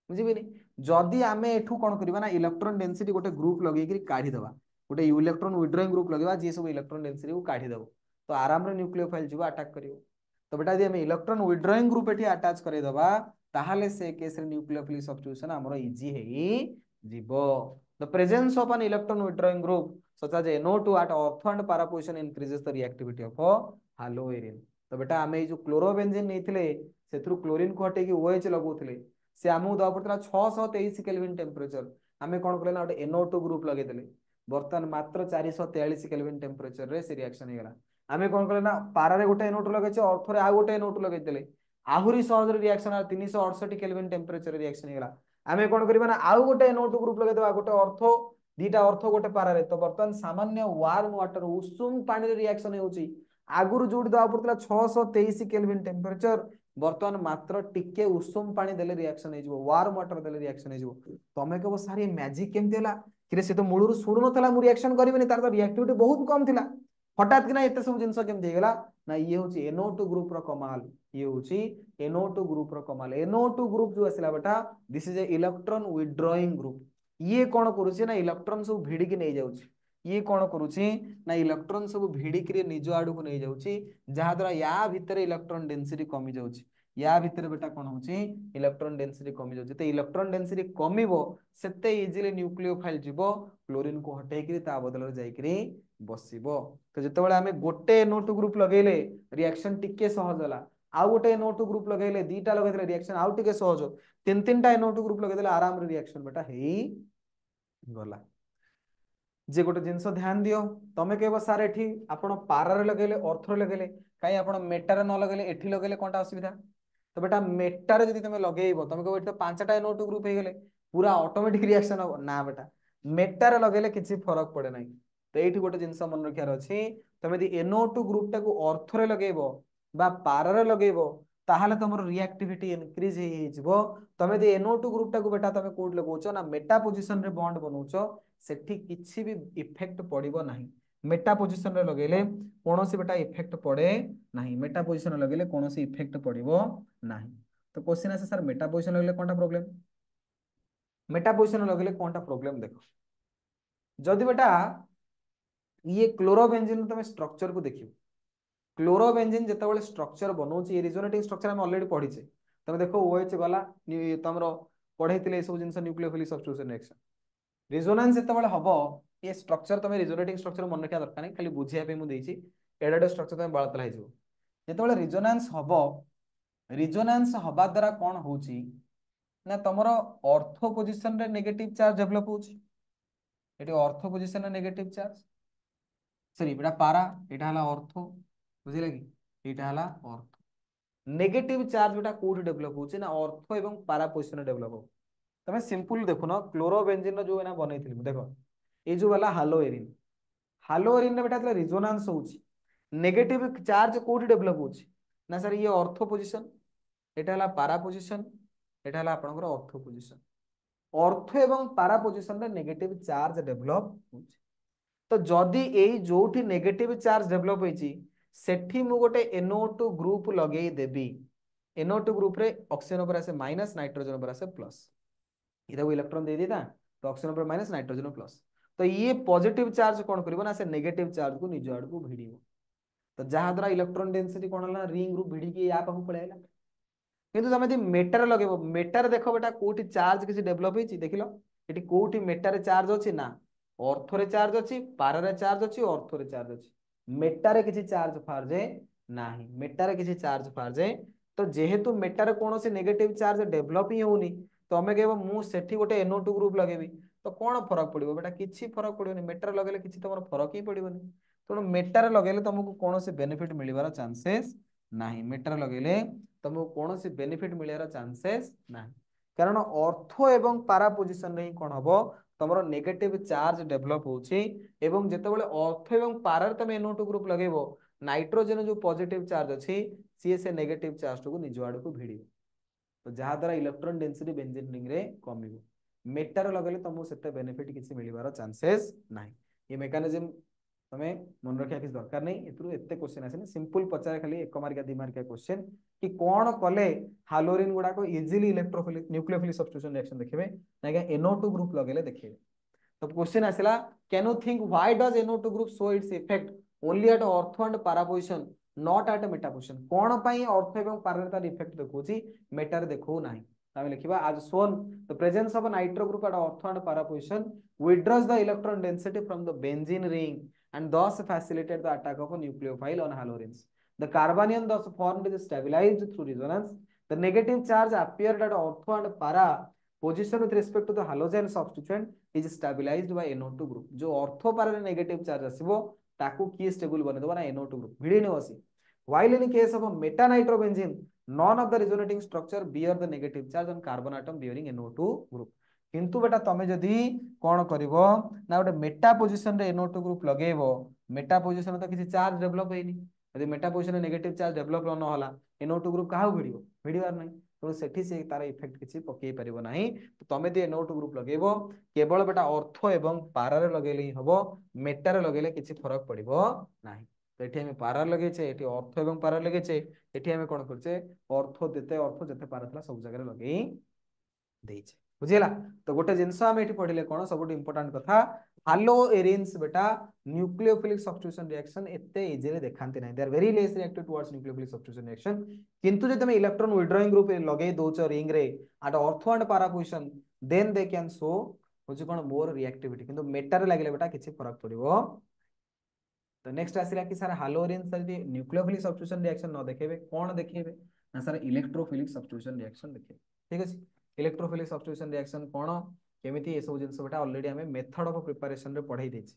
S1: बुझिबेनी जदी आमे एठू कोन करबा ना इलेक्ट्रॉन डेंसिटी गोटे ग्रुप लगेई करी काढी दबा गोटे इलेक्ट्रॉन विथड्रॉइंग ग्रुप लगेबा जे सब इलेक्ट्रॉन डेंसिटी को काढी दबो तो आराम रे न्यूक्लियोफाइल जीव अटैक करिवो तो बेटा यदि आमे इलेक्ट्रॉन विथड्रॉइंग ग्रुप एठी अटैच करे दबा ताहाले से केस रे न्यूक्लियोफिलिक सब्स्टिट्यूशन हमरो इजी हेई जीवो the presence of an electron withdrawing group such as NO2 at ortho and para position increases the reactivity of haloarin तो बेटा आमे जो क्लोरोबेंजीन नेथिले सेथरु क्लोरीन को हटे कि OH लगौथिले से हमु दवा पड़तला 623 केल्विन टेम्परेचर आमे कोन करले ना ओटे NO2 ग्रुप लगे देले वर्तमान मात्र 443 केल्विन टेम्परेचर रे से रिएक्शन हेगला आमे कोन करले ना पारा रे गोटे NO2 लगे छ ऑर्थो रे आ गोटे NO2 लगे देले आहुरी सहज रे रिएक्शन 368 केल्विन टेम्परेचर रे रिएक्शन हेगला आमे कोन करबा ना आ गोटे NO2 ग्रुप लगे देबा गोटे ऑर्थो दीटा अर्थ गोटे पारे तो बर्तमान सामान्य वार्म वाटर उषुम पानी रिएक्शन होउची आगुरु जोडी दवा पड़तला 623 केल्विन टेम्परेचर बर्तमान मात्र टिके उषुम पानी देले रिएक्शन हे जिवो वार्म वाटर देले रिएक्शन हे जिवो तमे कहबो सारी मैजिक केमते हला कि से तो मूलरु सुडु नथला मु रिएक्शन करबिनी तार तो रिएक्टिविटी बहुत कम थिला हठात कि ना एते सब जिंस केमते हेगला ना ये होची NO2 ग्रुप रो कमाल ये होची NO2 ग्रुप रो कमाल NO2 ग्रुप जो आसिला बेटा this is a electron withdrawing group ये कौन करुचे ना इलेक्ट्रॉन सब भिड़ी की नहीं जाउची ये कौन करुचे ना इलेक्ट्रॉन सब भिड़ी के निज आडू को नहीं जाउची जहा द्वारा या भीतर इलेक्ट्रॉन डेंसिटी कमी जाउची या भीतर बेटा कौन होची इलेक्ट्रॉन डेंसिटी कमी जाउची तो इलेक्ट्रॉन डेंसिटी कमीबो सेते इजीली न्यूक्लियोफाइल जीवो क्लोरीन को हटेई करी ता बदल रे जाई करी बसिबो तो जते बेले हमें गोटे NO2 ग्रुप लगेले रिएक्शन टिके सहज होला आउ गोटे NO2 ग्रुप लगेले दीटा लगेले रिएक्शन आउ टिके सहज तीन तीनटा NO2 ग्रुप लगेले आराम रे रिएक्शन बेटा हेई गला जे गोटे जिंस ध्यान दियो तमे कहबो सार एठी आपण पारा रे लगेले ऑर्थो रे लगेले काई आपण मेटा रे न लगेले एठी लगेले कोनटा असुविधा तो बेटा मेटा रे जदी तमे लगेइबो तमे कहबो एठी तो पांचटा NO2 ग्रुप हे गेले पूरा ऑटोमेटिक रिएक्शन हो ना बेटा मेटा रे लगेले किछि फरक पड़े नाही तो एठी गोटे जिंस मन रखियार अछि तमे यदि NO2 ग्रुप टाको ऑर्थो रे लगेइबो बा पारा रे लगेइबो ताहाले तमर रिएक्टिविटी इंक्रीज हे जिवो तमे यदि NO2 ग्रुप टाको बेटा तमे कोड लगौचो ना मेटा पोजीशन रे बॉन्ड बनौचो सेठी किछि भी इफेक्ट पड़िबो नाही मेटा पोजीशन रे लगेले कोनोसी बेटा इफेक्ट पड़े नाही मेटा पोजीशन रे लगेले कोनोसी इफेक्ट पड़िबो नाही तो क्वेश्चन आसे सर मेटा पोजीशन लगेले कोनटा प्रॉब्लम मेटा पोजीशन रे लगेले कोनटा प्रॉब्लम देखो जदी बेटा ये क्लोरोबेंजीन तमे स्ट्रक्चर को देखियो क्लोरोबेंजीन जेतेबेले स्ट्रक्चर बनौची ये रिजोनेटिंग स्ट्रक्चर हम ऑलरेडी पढी छे तमे देखो OH गला तमरो पढैतिले सब जिंस न्यूक्लियोफिलिक सब्स्टिट्यूशन रिएक्शन रिजोनेंस जेतेबेले हबो ये स्ट्रक्चर तमे रिजोनेटिंग स्ट्रक्चर मन रखिया दरकार नै खाली बुझिया पे मु देइची एडाडे स्ट्रक्चर तमे बाळतला हे जिवो जेतेबेले रिजोनेंस हबो रिजोनेंस हबा द्वारा कोन होउची ना तुमर अर्थ पोजिशन रे नेगेटिव चार्ज डेवलप होची एटी अर्थ पोजिशन रे नेगेटिव चार्ज सॉरी एटा पारा एटा हला अर्थ बुझिले कि एटा हला अर्थ नेगेटिव चार्ज बेटा कोठी डेवलप होची ना अर्थ एवं पारा पोजिशन डेवलप हो तमे सिंपल देखो ना क्लोरोबेंजीन जो एना बनेथिलि देखो ए जो वाला हालोएरिन ने बेटा रिजोनेंस होची नेगेटिव चार्ज कोठी डेवलप होची ना सर ये अर्थ पोजिशन एटा हला पारा पोजिशन एटा हला आपनकर अर्थ पोजिशन अर्थ एवं पारा पोजिशन रे नेगेटिव चार्ज डेवलप होची तो जदि एई जोठी नेगेटिव चार्ज डेवलप होईची सेठी मु गोटे NO2 ग्रुप लगेई देबी NO2 ग्रुप रे ऑक्सीजन ऊपर आसे माइनस नाइट्रोजन ऊपर आसे प्लस इधर को इलेक्ट्रॉन दे देता तो ऑक्सीजन ऊपर माइनस नाइट्रोजन प्लस तो ये पॉजिटिव चार्ज कौन करिवो ना से नेगेटिव चार्ज को निज आड़ को भिड़िबो तो जहां द्वारा इलेक्ट्रॉन डेंसिटी कौन होला रिंग ग्रुप भिड़ी के या पाखु पळेला किंतु तमे यदि मेटर लगेबो मेटर देखो बेटा कोठी चार्ज किसी डेवलप होईची देखिलो एटी कोठी मेटर चार्ज अछि ना अर्थ रे चार्ज अछि पारा रे चार्ज अछि अर्थ रे चार्ज अछि मेटारे किसी चार्ज फार्जे नाही मेटारे किसी चार्ज फार्जे तो जेहेतु मेटारे कोनोसी नेगेटिव चार्ज डेवलप ही होउनी तो हमें कहबो मु सेठी गोटे NO2 ग्रुप लगेबी तो कौन फरक पड़िबो बेटा किछि फरक पड़िबोनी मेटारे लगेले किछि तमर फरक ही पड़िबोनी तो मेटारे लगेले तुमको कोनोसी बेनिफिट मिलिबार चांसेस नाही मेटारे लगेले तुमको कोनोसी बेनिफिट मिलिबार चांसेस नाही कारण अर्थ एवं पारा पोजिशन रे कोन हबो तमरो नेगेटिव चार्ज डेवलप होची एवं जेतेबेले अर्थ एवं पारा रे तुम NO2 ग्रुप लगेबो नाइट्रोजन जो पॉजिटिव चार्ज अछि सी से नेगेटिव चार्ज को निज आड़ को भिड़ी तो जहाँ द्वारा इलेक्ट्रॉन डेंसिटी बेंजीन रिंग रे कमिबो मेटार लगेले तुमको सेते बेनिफिट किछि मिलिबार चांसेस नाही ये मेकानिज्म तमे मन रखिया किछ दरकार नहीं एतरु एते क्वेश्चन आसे सिंपल पचारे खाली एक मार्किया 2 मार्किया क्वेश्चन कि कोन कले हालोरिन गुडा को easily electrophilic nucleophilic substitution reaction देखबे नागे NO2 ग्रुप लगेले देखबे तो क्वेश्चन आसिला can you think why does NO2 group show its effect only at ortho and para position not at meta position कोन पई अर्थ एवं पारा तार इफेक्ट देखौची मेटा रे देखौ नाही तामे लिखिबा आज shown the presence of nitro group at ortho and para position withdraws the electron density from the benzene ring and thus facilitate the attack of a nucleophile on halorines. The carbanion thus formed is stabilized through resonance. The negative charge appeared at ortho and para position with respect to the halogen substituent is stabilized by NO2 group. जो ortho para रे negative charge आसीबो ताकू की stable बने दबा ना NO2 group भिड़ी ने बसी. While in case of a metanitrobenzene, none of the resonating structure bear the negative charge on carbon atom bearing NO2 group. किंतु बेटा तमे जदी कोन करिवो ना गोटे मेटा पोजिशन रे NO2 ग्रुप लगेबो मेटा पोजिशन तो किसी चार्ज डेवलप हेनी यदि मेटा पोजिशन रे नेगेटिव चार्ज डेवलप न होला NO2 ग्रुप काहा भिड़िबो भिड़िबार नै तो सेठी से तार इफेक्ट किछि पकेई परिबो नाही तो तमे दे NO2 ग्रुप लगेबो केवल बेटा अर्थ एवं पारा रे लगेले ही हबो मेटा रे लगेले किछि फरक पड़िबो नाही तो एठी हम पारा लगे छे एठी अर्थ एवं पारा लगे छे एठी हम कोन करछे अर्थ जते पारा थला सब जगह लगेई देइछे बुझिला तो गोटे जिंस हम एठी पढिले कोन सबुट इंपोर्टेंट कथा हालोएरिन्स बेटा न्यूक्लियोफिलिक सब्स्टिट्यूशन रिएक्शन एते इजीली देखांती नाही they are very less reactive towards nucleophilic substitution reaction किंतु जे तमे इलेक्ट्रॉन विथड्रॉइंग ग्रुप लगे दोच रिंग रे at ortho and para position then they can show होची कोन मोर रिएक्टिविटी किंतु मेटा रे लागले बेटा किछि फरक पड़िबो तो नेक्स्ट आसिला कि सर हालोएरिन्स यदि न्यूक्लियोफिलिक सब्स्टिट्यूशन रिएक्शन न देखेबे कोन देखेबे ना सर इलेक्ट्रोफिलिक सब्स्टिट्यूशन रिएक्शन देखेबे ठीक अछि इलेक्ट्रोफिलिक सब्स्टिट्यूशन रिएक्शन कोन केमिति ए सब जिंस बेटा ऑलरेडी हमें मेथड ऑफ प्रिपरेशन रे पढ़ाई देछि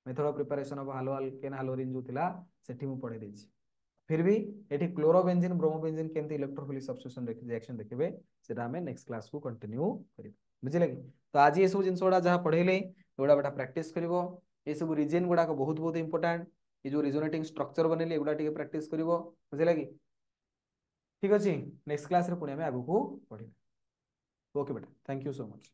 S1: method of preparation of haloalkane haloarene जो थिला सेठी मु पढ़ाई देछि फिर भी एठी क्लोरोबेंजीन ब्रोमोबेंजीन केमिति इलेक्ट्रोफिलिक सब्स्टिट्यूशन रिएक्शन देखबे सेटा हमें नेक्स्ट क्लास को कंटिन्यू करिबो बुझिले कि तो आज ये सब जिंस गुडा जहां पढ़ेले एगुडा बेटा प्रैक्टिस करिवो ये सब रीजन गुडा को बहुत बहुत इंपोर्टेंट ये जो रिजोनेटिंग स्ट्रक्चर बनेले एगुडा टिके प्रैक्टिस करिवो बुझिले कि ठीक अछि नेक्स्ट क्लास रे पुणी हमें आगु को पढ़िबो ओके बेटा थैंक यू सो मच